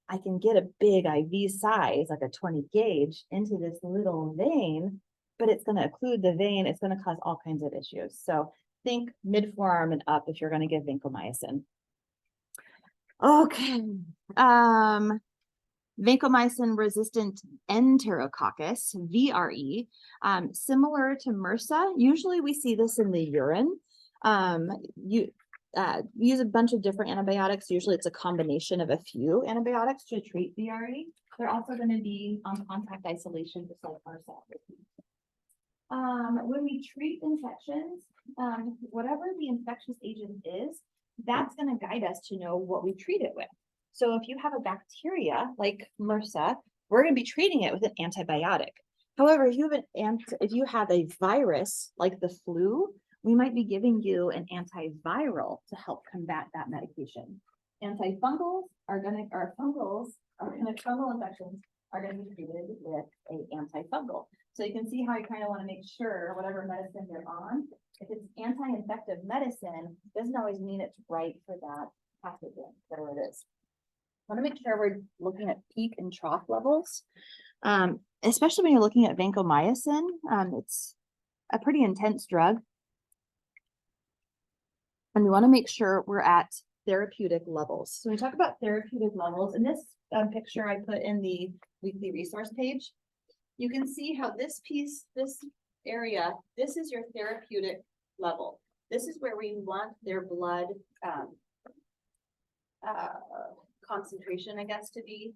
I can get a big IV size, like a 20 gauge into this little vein, but it's going to occlude the vein. It's going to cause all kinds of issues. So think mid forearm and up if you're going to give vancomycin. Okay. Vancomycin resistant enterococcus, VRE, similar to MRSA. Usually we see this in the urine. You use a bunch of different antibiotics. Usually it's a combination of a few antibiotics to treat VRE. They're also going to be on contact isolation just like MRSA. When we treat infections, whatever the infectious agent is, that's going to guide us to know what we treat it with. So if you have a bacteria like MRSA, we're going to be treating it with an antibiotic. However, if you have a virus like the flu, we might be giving you an antiviral to help combat that medication. Fungal infections are going to be treated with an antifungal. So you can see how you kind of want to make sure whatever medicine you're on, if it's anti-infective medicine, doesn't always mean it's right for that pathogen, whatever it is. Want to make sure we're looking at peak and trough levels, especially when you're looking at vancomycin. It's a pretty intense drug. And we want to make sure we're at therapeutic levels. So when we talk about therapeutic levels, in this picture I put in the weekly resource page, you can see how this area, this is your therapeutic level. This is where we want their blood concentration, I guess, to be.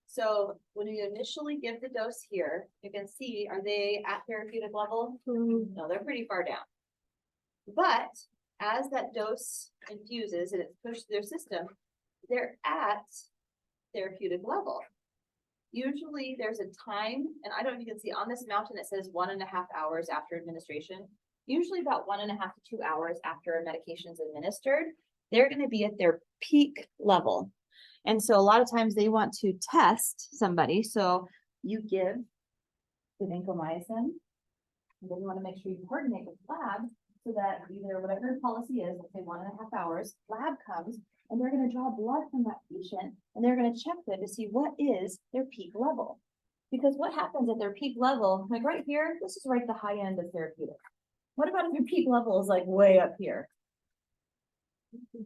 So when you initially give the dose here, you can see, are they at therapeutic level? No, they're pretty far down. But as that dose infuses and it's pushed through their system, they're at therapeutic level. Usually there's a time, and I don't know if you can see on this mountain, it says 1.5 hours after administration. Usually about 1.5 to 2 hours after a medication is administered, they're going to be at their peak level. And so a lot of times they want to test somebody. So you give the vancomycin, and then you want to make sure you coordinate with lab so that either whatever the policy is, let's say 1.5 hours, lab comes and they're going to draw blood from that patient and they're going to check them to see what is their peak level. Because what happens at their peak level, like right here, this is right the high end of therapeutic. What about if your peak level is like way up here?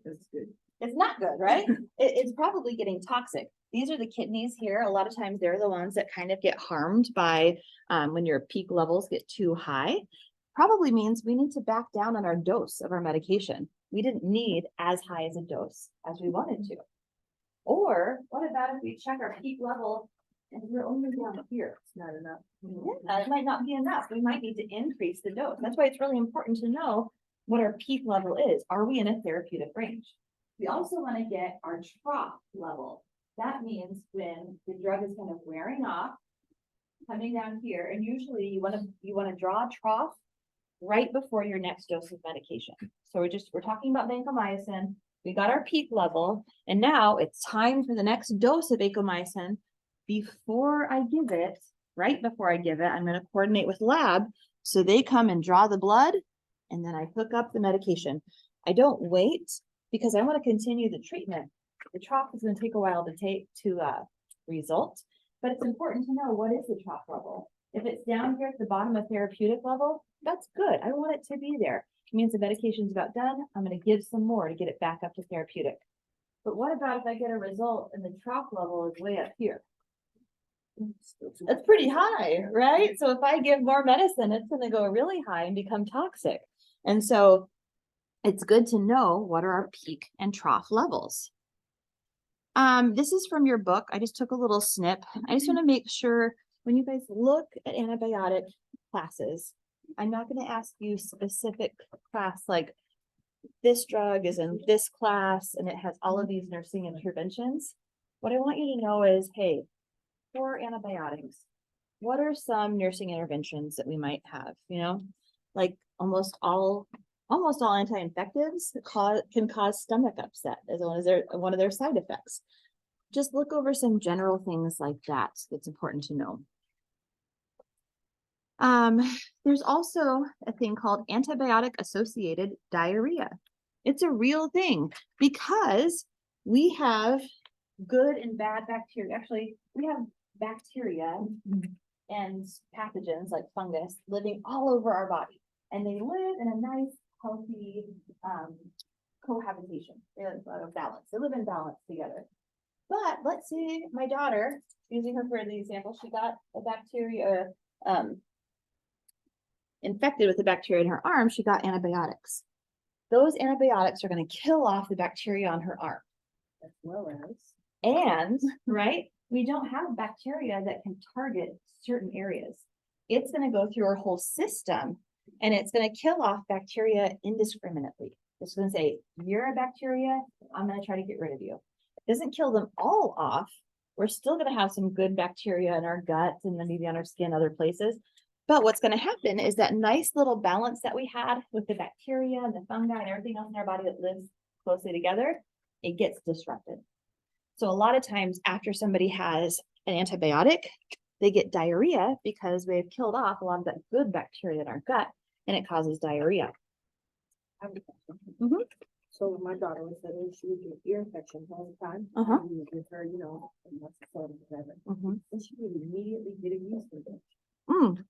That's good. It's not good, right? It's probably getting toxic. These are the kidneys here. A lot of times they're the ones that kind of get harmed by when your peak levels get too high. Probably means we need to back down on our dose of our medication. We didn't need as high as a dose as we wanted to. Or what about if we check our peak level and we're only down here? It's not enough. Yeah, it might not be enough. We might need to increase the dose. That's why it's really important to know what our peak level is. Are we in a therapeutic range? We also want to get our trough level. That means when the drug is kind of wearing off, coming down here, and usually you want to draw a trough right before your next dose of medication. So we're talking about vancomycin. We got our peak level, and now it's time for the next dose of vancomycin. Before I give it, right before I give it, I'm going to coordinate with lab so they come and draw the blood, and then I hook up the medication. I don't wait because I want to continue the treatment. The trough is going to take a while to result, but it's important to know what is the trough level. If it's down here at the bottom of therapeutic level, that's good. I want it to be there. It means the medication's about done. I'm going to give some more to get it back up to therapeutic. But what about if I get a result and the trough level is way up here? That's pretty high, right? So if I give more medicine, it's going to go really high and become toxic. And so it's good to know what are our peak and trough levels. This is from your book. I just took a little snip. I just want to make sure when you guys look at antibiotic classes, I'm not going to ask you specific class like this drug is in this class and it has all of these nursing interventions. What I want you to know is, hey, for antibiotics, what are some nursing interventions that we might have? You know, like almost all anti-infectives can cause stomach upset as one of their side effects. Just look over some general things like that. That's important to know. There's also a thing called antibiotic-associated diarrhea. It's a real thing because we have good and bad bacteria. Actually, we have bacteria and pathogens like fungus living all over our body, and they live in a nice, healthy cohabitation. They live out of balance. They live in balance together. But let's see, my daughter, using her for the example, she got a bacteria infected with the bacteria in her arm. She got antibiotics. Those antibiotics are going to kill off the bacteria on her arm. As well as. And, right, we don't have bacteria that can target certain areas. It's going to go through our whole system and it's going to kill off bacteria indiscriminately. It's going to say, you're a bacteria, I'm going to try to get rid of you. It doesn't kill them all off. We're still going to have some good bacteria in our guts and then maybe on our skin, other places. But what's going to happen is that nice little balance that we had with the bacteria and the fungi and everything else in our body that lives closely together, it gets disrupted. So a lot of times after somebody has an antibiotic, they get diarrhea because they've killed off a lot of that good bacteria in our gut and it causes diarrhea. Mm-hmm. So my daughter was saying she would get ear infections all the time. Uh-huh. And we would give her, you know, whatever. Mm-hmm. And she would immediately get a yeast infection. Mm.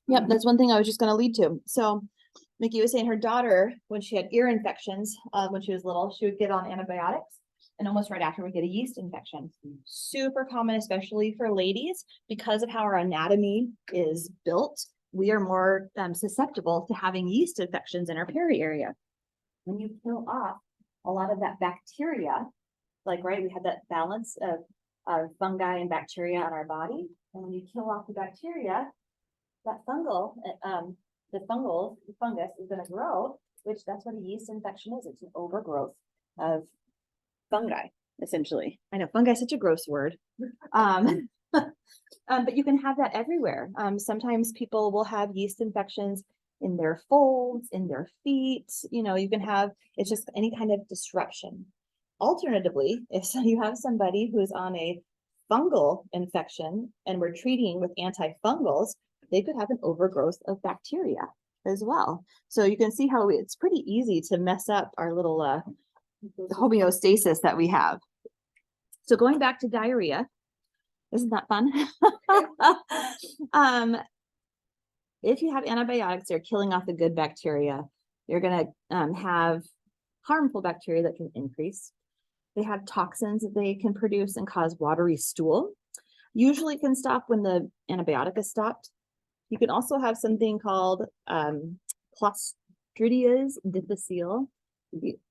Yep, that's one thing I was just going to lead to. So Mickey was saying her daughter, when she had ear infections, when she was little, she would get on antibiotics and almost right after would get a yeast infection. Super common, especially for ladies, because of how our anatomy is built. We are more susceptible to having yeast infections in our peri area. When you kill off a lot of that bacteria, like, right, we had that balance of fungi and bacteria on our body. And when you kill off the bacteria, that the fungus is going to grow, which that's what a yeast infection is. It's an overgrowth of fungi, essentially. I know fungi is such a gross word. But you can have that everywhere. Sometimes people will have yeast infections in their folds, in their feet. You know, you can have, it's just any kind of disruption. Alternatively, if you have somebody who's on a fungal infection and we're treating with antifungals, they could have an overgrowth of bacteria as well. So you can see how it's pretty easy to mess up our little homeostasis that we have. So going back to diarrhea, isn't that fun? If you have antibiotics, they're killing off the good bacteria. You're going to have harmful bacteria that can increase. They have toxins that they can produce and cause watery stool. Usually can stop when the antibiotic is stopped. You can also have something called Clostridium difficile.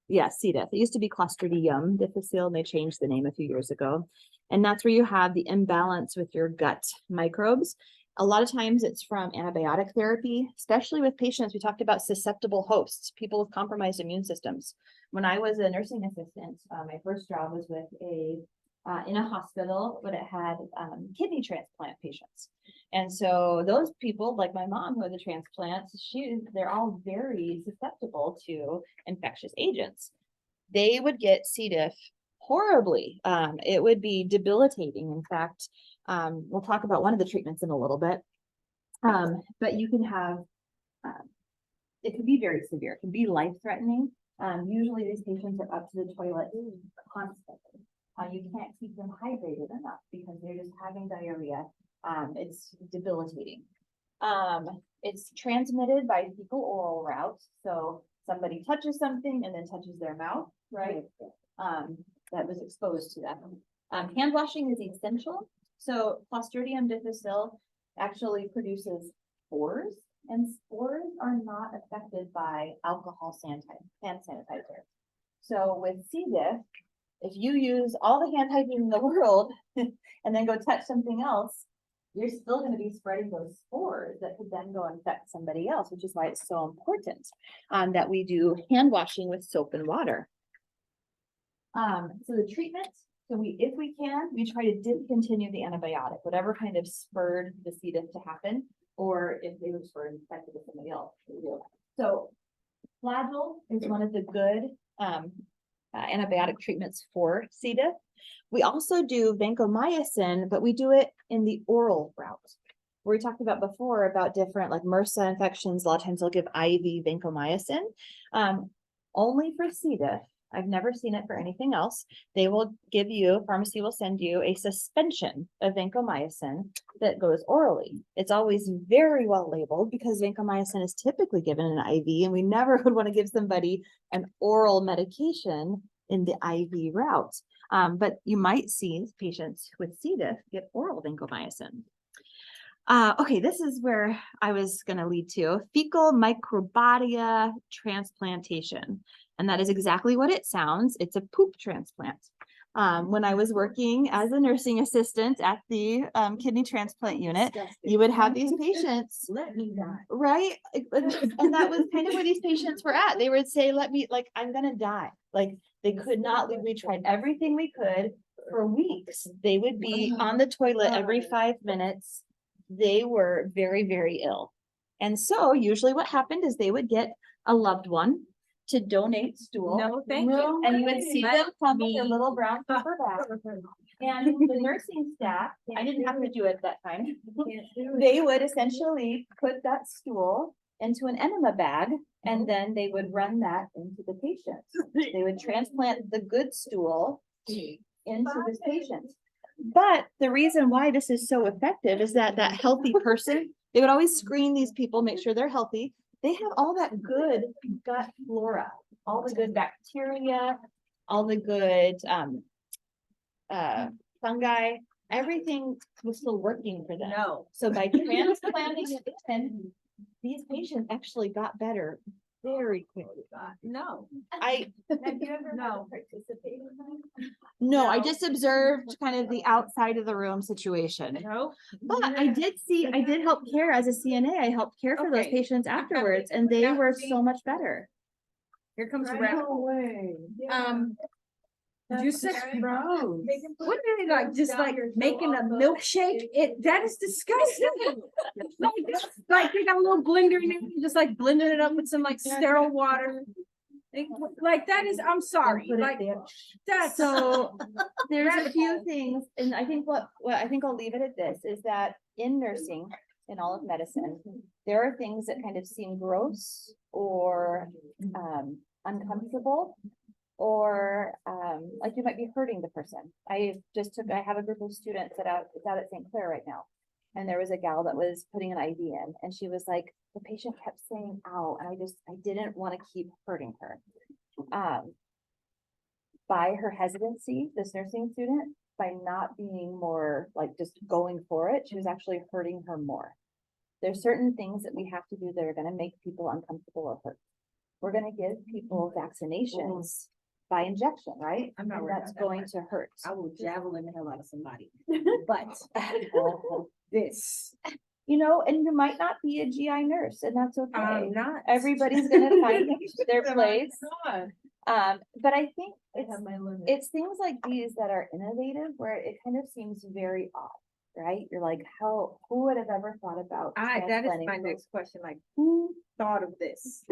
Yeah, C. diff. It used to be Clostridium difficile, and they changed the name a few years ago. And that's where you have the imbalance with your gut microbes. A lot of times it's from antibiotic therapy, especially with patients. We talked about susceptible hosts, people with compromised immune systems. When I was a nursing assistant, my first job was with in a hospital, but it had kidney transplant patients. And so those people, like my mom who had the transplants, they're all very susceptible to infectious agents. They would get C. diff horribly. It would be debilitating. In fact, we'll talk about one of the treatments in a little bit. But you can have, it can be very severe. It can be life-threatening. Usually these patients are up to the toilet constantly. You can't keep them hydrated enough because they're just having diarrhea. It's debilitating. It's transmitted by fecal oral route. So somebody touches something and then touches their mouth, right? That was exposed to them. Hand washing is essential. So Clostridium difficile actually produces spores, and spores are not affected by alcohol hand sanitizer. So with C. diff, if you use all the hand hygiene in the world and then go touch something else, you're still going to be spreading those spores that could then go infect somebody else, which is why it's so important that we do hand washing with soap and water. So the treatment, if we can, we try to discontinue the antibiotic, whatever kind of spurred the C. diff to happen, or if they were spurred infected with somebody else. So Flagyl is one of the good antibiotic treatments for C. diff. We also do vancomycin, but we do it in the oral route. We talked about before about different like MRSA infections. A lot of times they'll give IV vancomycin, only for C. diff. I've never seen it for anything else. They will give you, pharmacy will send you a suspension of vancomycin that goes orally. It's always very well labeled because vancomycin is typically given in an IV, and we never would want to give somebody an oral medication in the IV route. But you might see patients with C. diff get oral vancomycin. Okay, this is where I was going to lead to fecal microbiota transplantation. And that is exactly what it sounds. It's a poop transplant. When I was working as a nursing assistant at the kidney transplant unit, you would have these patients. Let me die. Right? And that was kind of where these patients were at. They would say, I'm going to die. Like they could not leave. We tried everything we could for weeks. They would be on the toilet every 5 minutes. They were very, very ill. And so usually what happened is they would get a loved one to donate stool. No, thank you. And you would see them come with their little brown paper bag. And the nursing staff, I didn't have to do it that time. They would essentially put that stool into an enema bag, and then they would run that into the patient. They would transplant the good stool into this patient. But the reason why this is so effective is that healthy person, they would always screen these people, make sure they're healthy. They have all that good gut flora, all the good bacteria, all the good fungi, everything was still working for them. No. So by transplanting it, these patients actually got better very quickly. No. Have you ever No. participated in that? No, I No. just observed kind of the outside of the room situation. No. But I did help care as a CNA. I helped care for those Okay. patients afterwards, and they were so much better. Here comes Right. radical. way. You said gross. What are they like, just like making a milkshake? That is disgusting. Like they got a little blender in there, just like blending it up with some like sterile water. Like that is, I'm sorry, like that's So there's a few things, and I think what I think I'll leave it at this is that in nursing, in all of medicine, there are things that kind of seem gross or uncomfortable, or like you might be hurting the person. I have a group of students it's out at St. Clair right now. And there was a gal that was putting an IV in, and she was like, the patient kept saying, ow, and I didn't want to keep hurting her. By her hesitancy, this nursing student, by not being more like just going for it, she was actually hurting her more. There's certain things that we have to do that are going to make people uncomfortable or hurt. We're going to give people vaccinations by injection, right? I'm not And worried that's about that going to hurt. I will javelin the hell out of somebody. But this, you know, and you might not be a GI nurse, and that's okay. I'm not. Everybody's gonna find their place. But I think I have my limit. it's things like these that are innovative where it kind of seems very odd, right? You're like, who would have ever thought about? That is transplanting my folks? next question, like, who thought of this?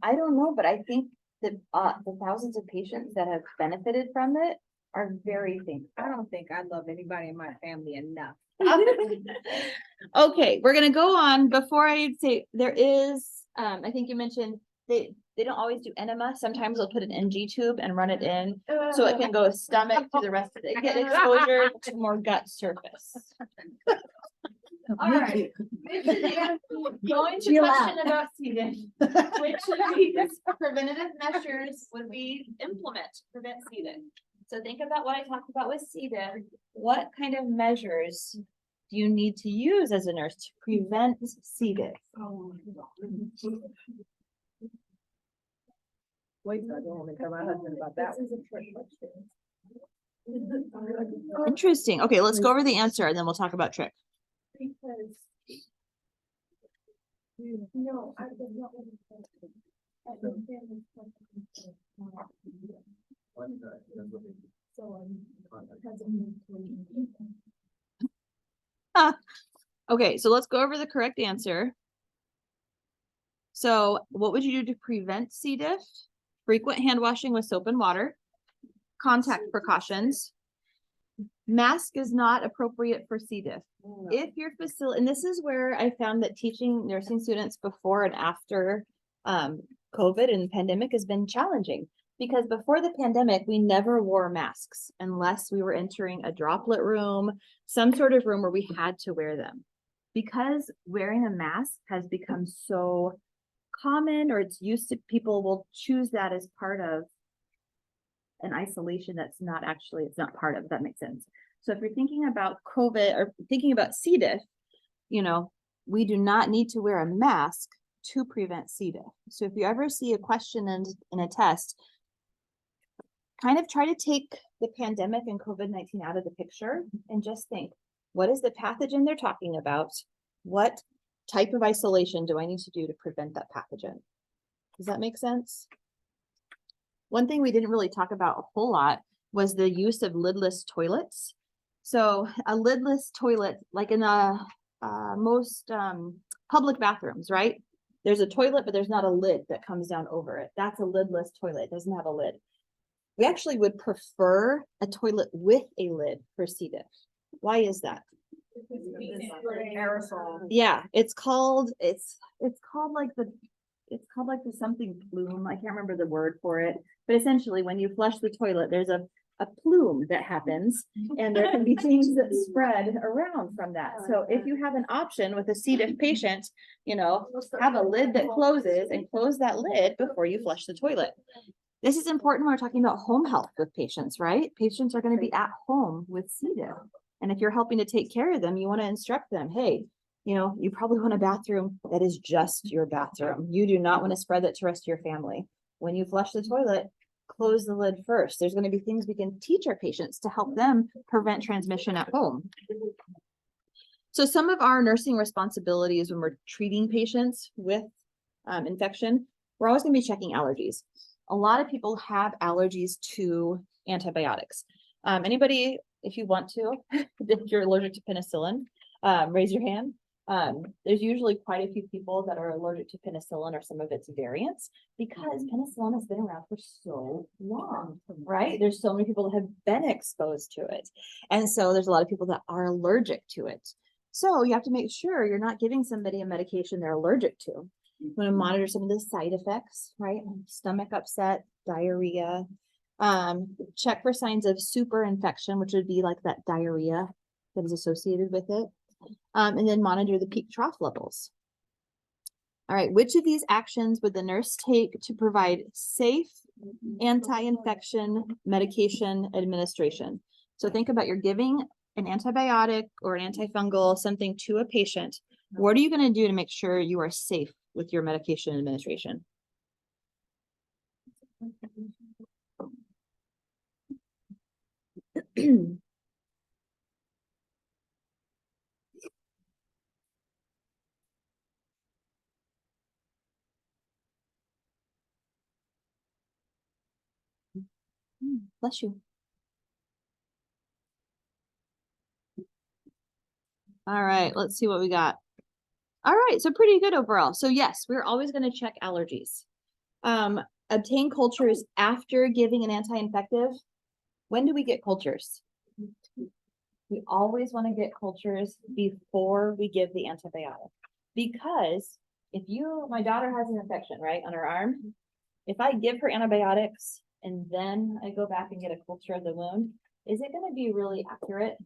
I don't know, but I think that the thousands of patients that have benefited from it are very thankful. I don't think I love anybody in my family enough. Okay, we're gonna go on. Before I say, there is, I think you mentioned they don't always do enema. Sometimes they'll put an NG tube and run it in, so it can go stomach to the rest of it, get exposure to more gut surface. All right. Going to Chill question out. about C. diff. Which of these preventative measures would we implement to prevent C. diff? So think about what I talked about with C. diff. What kind of measures do you need to use as a nurse to prevent C. diff? Wait, I don't want to tell my husband about that. This is a trick question. Interesting. Okay, let's go over the answer and then we'll talk about trick. Because. No, I did not. So, because Okay, so let's go over the correct answer. So what would you do to prevent C. diff? Frequent hand washing with soap and water, contact precautions. Mask is not appropriate for C. diff. If your facility, and this is where I found that teaching nursing students before and after COVID and pandemic has been challenging. Because before the pandemic, we never wore masks unless we were entering a droplet room, some sort of room where we had to wear them. Because wearing a mask has become so common, or it's used to, people will choose that as part of an isolation that's not actually, it's not part of, if that makes sense. So if you're thinking about COVID or thinking about C. diff, you know, we do not need to wear a mask to prevent C. diff. So if you ever see a question in a test, kind of try to take the pandemic and COVID-19 out of the picture and just think, what is the pathogen they're talking about? What type of isolation do I need to do to prevent that pathogen? Does that make sense? One thing we didn't really talk about a whole lot was the use of lidless toilets. So a lidless toilet, like in most public bathrooms, right? There's a toilet, but there's not a lid that comes down over it. That's a lidless toilet. It doesn't have a lid. We actually would prefer a toilet with a lid for C. diff. Why is that? Aerosol. Yeah, it's called like the something plume. I can't remember the word for it, but essentially when you flush the toilet, there's a plume that happens and there can be things that spread around from that. So if you have an option with a C. diff patient, you know, have a lid that closes and close that lid before you flush the toilet. This is important when we're talking about home health with patients, right? Patients are going to be at home with C. diff. And if you're helping to take care of them, you want to instruct them, hey, you know, you probably want a bathroom that is just your bathroom. You do not want to spread that to the rest of your family. When you flush the toilet, close the lid first. There's going to be things we can teach our patients to help them prevent transmission at home. So some of our nursing responsibilities when we're treating patients with infection, we're always going to be checking allergies. A lot of people have allergies to antibiotics. Anybody, if you want to, if you're allergic to penicillin, raise your hand. There's usually quite a few people that are allergic to penicillin or some of its variants because penicillin has been around for so long, right? There's so many people that have been exposed to it. And so there's a lot of people that are allergic to it. So you have to make sure you're not giving somebody a medication they're allergic to. You want to monitor some of the side effects, right? Stomach upset, diarrhea. Check for signs of super infection, which would be like that diarrhea that is associated with it. And then monitor the peak trough levels. All right, which of these actions would the nurse take to provide safe anti-infection medication administration? So think about you're giving an antibiotic or an antifungal, something to a patient. What are you going to do to make sure you are safe with your medication administration? Bless you. All right, let's see what we got. All right, so pretty good overall. So yes, we're always going to check allergies. Obtain cultures after giving an anti-infective. When do we get cultures? We always want to get cultures before we give the antibiotic. Because if my daughter has an infection, right, on her arm, if I give her antibiotics and then I go back and get a culture of the wound, is it going to be really accurate?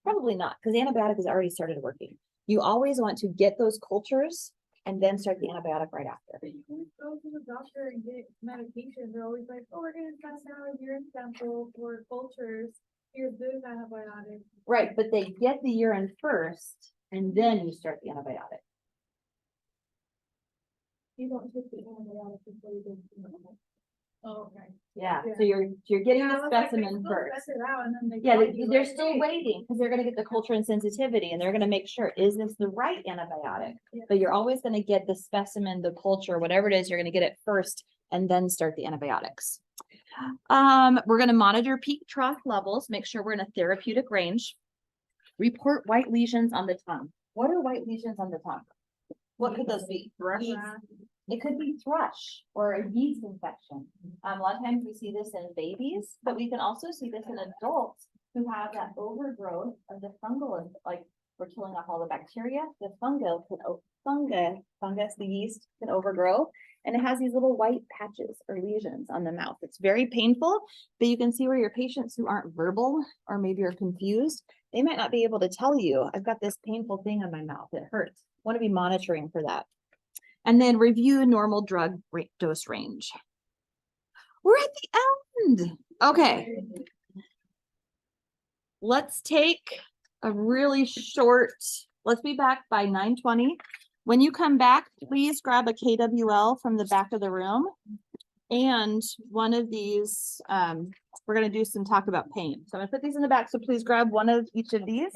Probably not, because the antibiotic has already started working. You always want to get those cultures and then start the antibiotic right after. When you go to the doctor and get medication, they're always like, oh, we're gonna pass out a urine sample for cultures. Here's this antibiotic. Right, but they get the urine first and then you start the antibiotic. You don't take the antibiotic before you go to the medical. Oh, okay. Yeah, Yeah. so you're getting Yeah, I the was like, they specimen still first. test it out and then they Yeah, call you they're like, still "Hey." waiting because they're gonna get the culture and sensitivity and they're gonna make sure, is this the right antibiotic? Yeah. But you're always gonna get the specimen, the culture, whatever it is, you're gonna get it first and then start the antibiotics. We're gonna monitor peak trough levels, make sure we're in a therapeutic range. Report white lesions on the tongue. What are white lesions on the tongue? What could those be? Yeast. It could be thrush or a yeast infection. A lot of times we see this in babies, but we can also see this in adults who have that overgrowth of the fungal, like we're killing off all the bacteria. The fungus, the yeast can overgrow, and it has these little white patches or lesions on the mouth. It's very painful, but you can see where your patients who aren't verbal or maybe are confused, they might not be able to tell you, I've got this painful thing on my mouth. It hurts. Want to be monitoring for that. And then review normal drug dose range. We're at the end. Okay. Let's take a really short, let's be back by 9:20. When you come back, please grab a KWL from the back of the room. And one of these, we're going to do some talk about pain. So I'm going to put these in the back. So please grab one of each of these.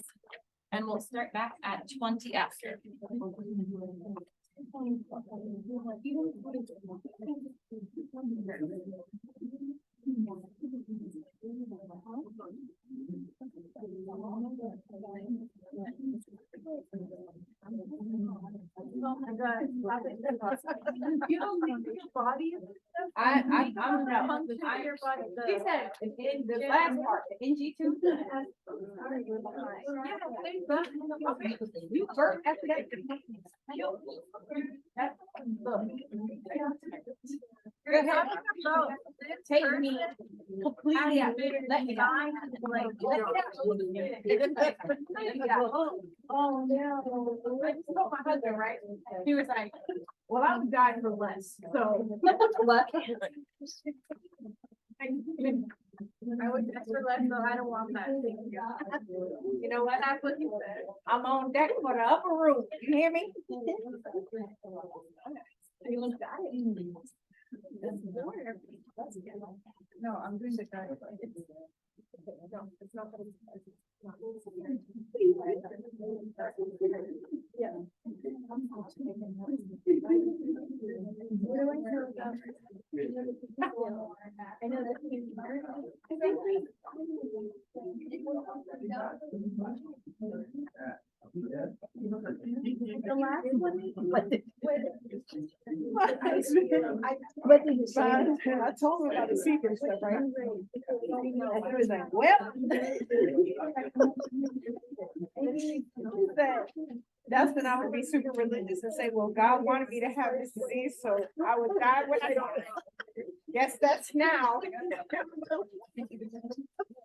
And we'll start back at 20 after. Oh my God. You don't think your body is. I'm no. Your body. She said, in the last part, the NG two. You burp after that. Take me completely out. Let me die. Oh, no. I just told my husband, right? He was like, well, I would die for less, so. What? I would ask for less, so I don't want that. You know what? That's what he said. I'm on deck for the upper room. You hear me? No, I'm doing the guy. No, it's not. Yeah. I know that. The last one. What did you say? I told him about the secret stuff, right? And he was like, well. He said, that's when I would be super religious and say, well, God wanted me to have this disease, so I would die when I die. Guess that's now. And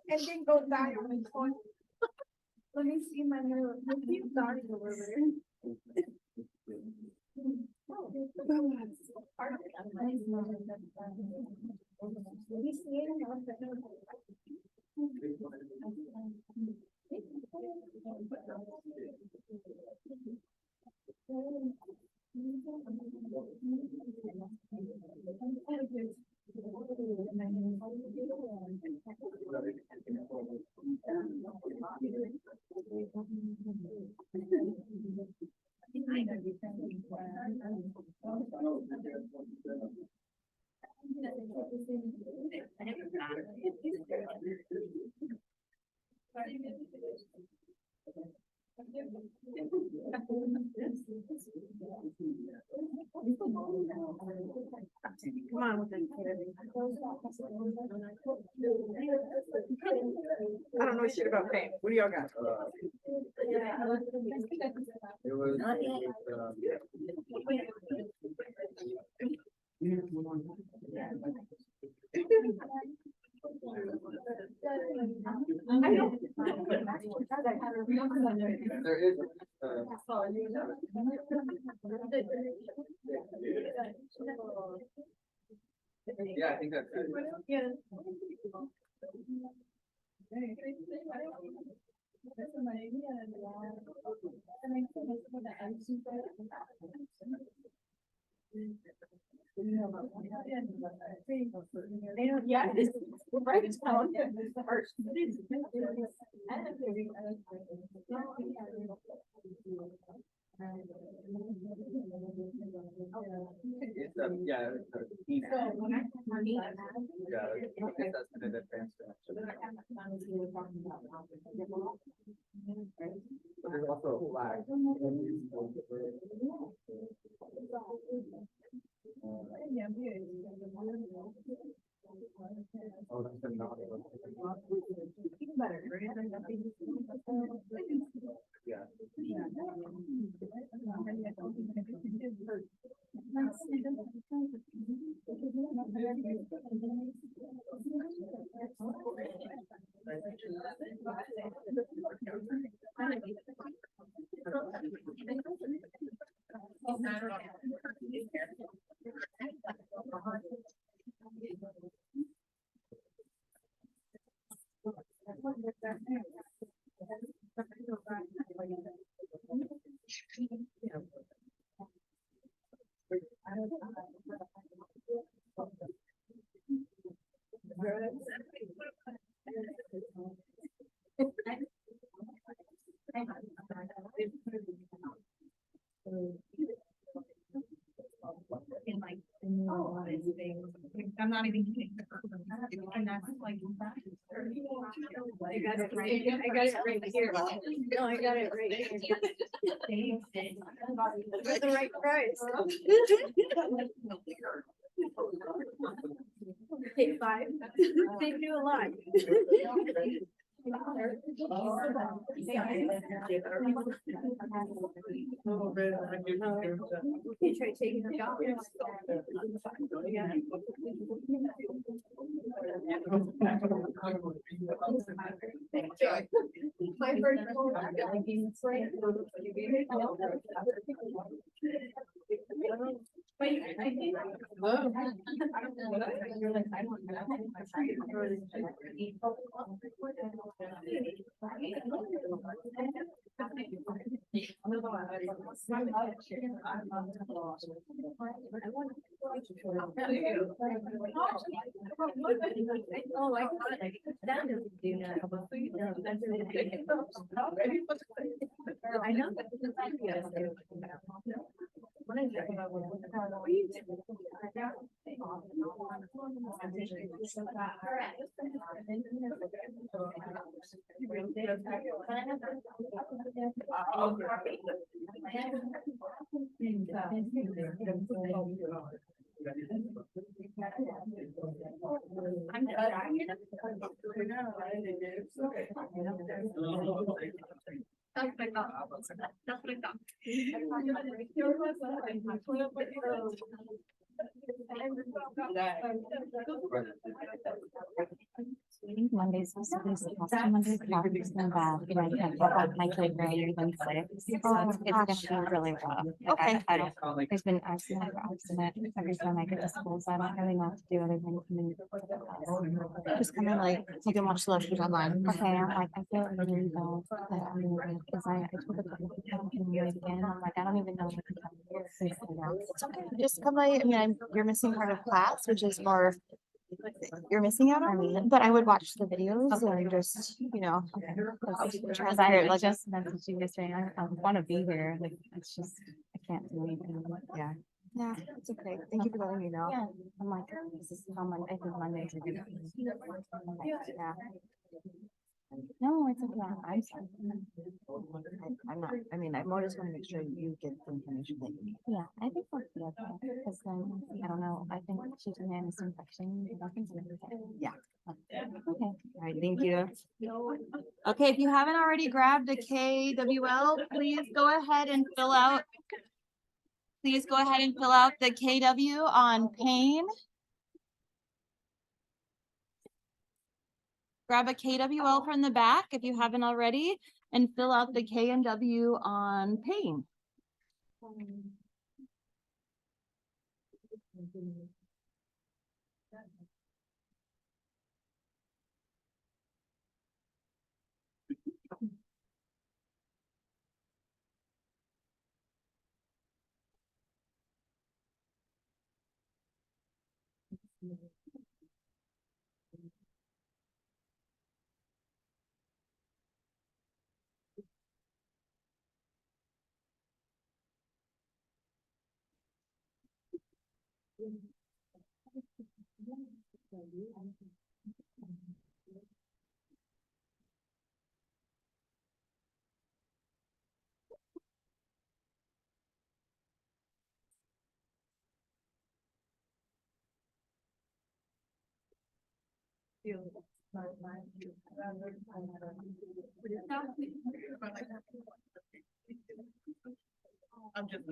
then go die on the corner. Let me see my mirror. Keep dying over there. Come on with it. I don't know shit about pain. What do y'all got? It was. There is. Yeah, I think that's good. They don't, yeah, this is right. It's down. It's yeah. It's yeah, that's an advanced action. But there's also a flag. Oh, that's a not. Yeah. I'm not even kidding. And that's like. I got it right here. No, I got it right here. Got the right price. Take 5. They do a lot. You try taking the job. My first. But I think. Oh, I got it. That doesn't do that. I know. That's what I thought. That's what I thought. I think Monday's supposed to be supposed to Monday, but it's been bad. You know, I can't get back my kid greater than 6. So it's gonna be really rough. Like, Okay. I don't, there's been accident after accident every time I get to school, so I don't really know what to do other than come in. Just kind of like, you can watch the lectures online. Okay, I'm like, I feel really bad that I'm moving, because I told a couple of people I can move again. I'm like, I don't even know what to come here. Please come out. It's okay. Just come like, I mean, you're missing part of class, which is more, you're missing out on, but I would watch the videos and just, you know. Because I just messaged you yesterday, I want to be here, like, it's just, I can't do anything, yeah. Yeah, it's okay. Thank you for letting me know. Yeah, I'm like, this is how Monday, I think Mondays are gonna be. Yeah. No, it's okay. I'm sorry. I'm not, I mean, I more just want to make sure you get the information that you need. Yeah, I think we'll be okay, because then, I don't know, I think she's an MS infection. Nothing's gonna be okay. Yeah. Okay. All right, thank you. Okay, if you haven't already grabbed a KWL, please go ahead and fill out. Please go ahead and fill out the KW on pain. Grab a KWL from the back if you haven't already, and fill out the K and W on pain. I'm just.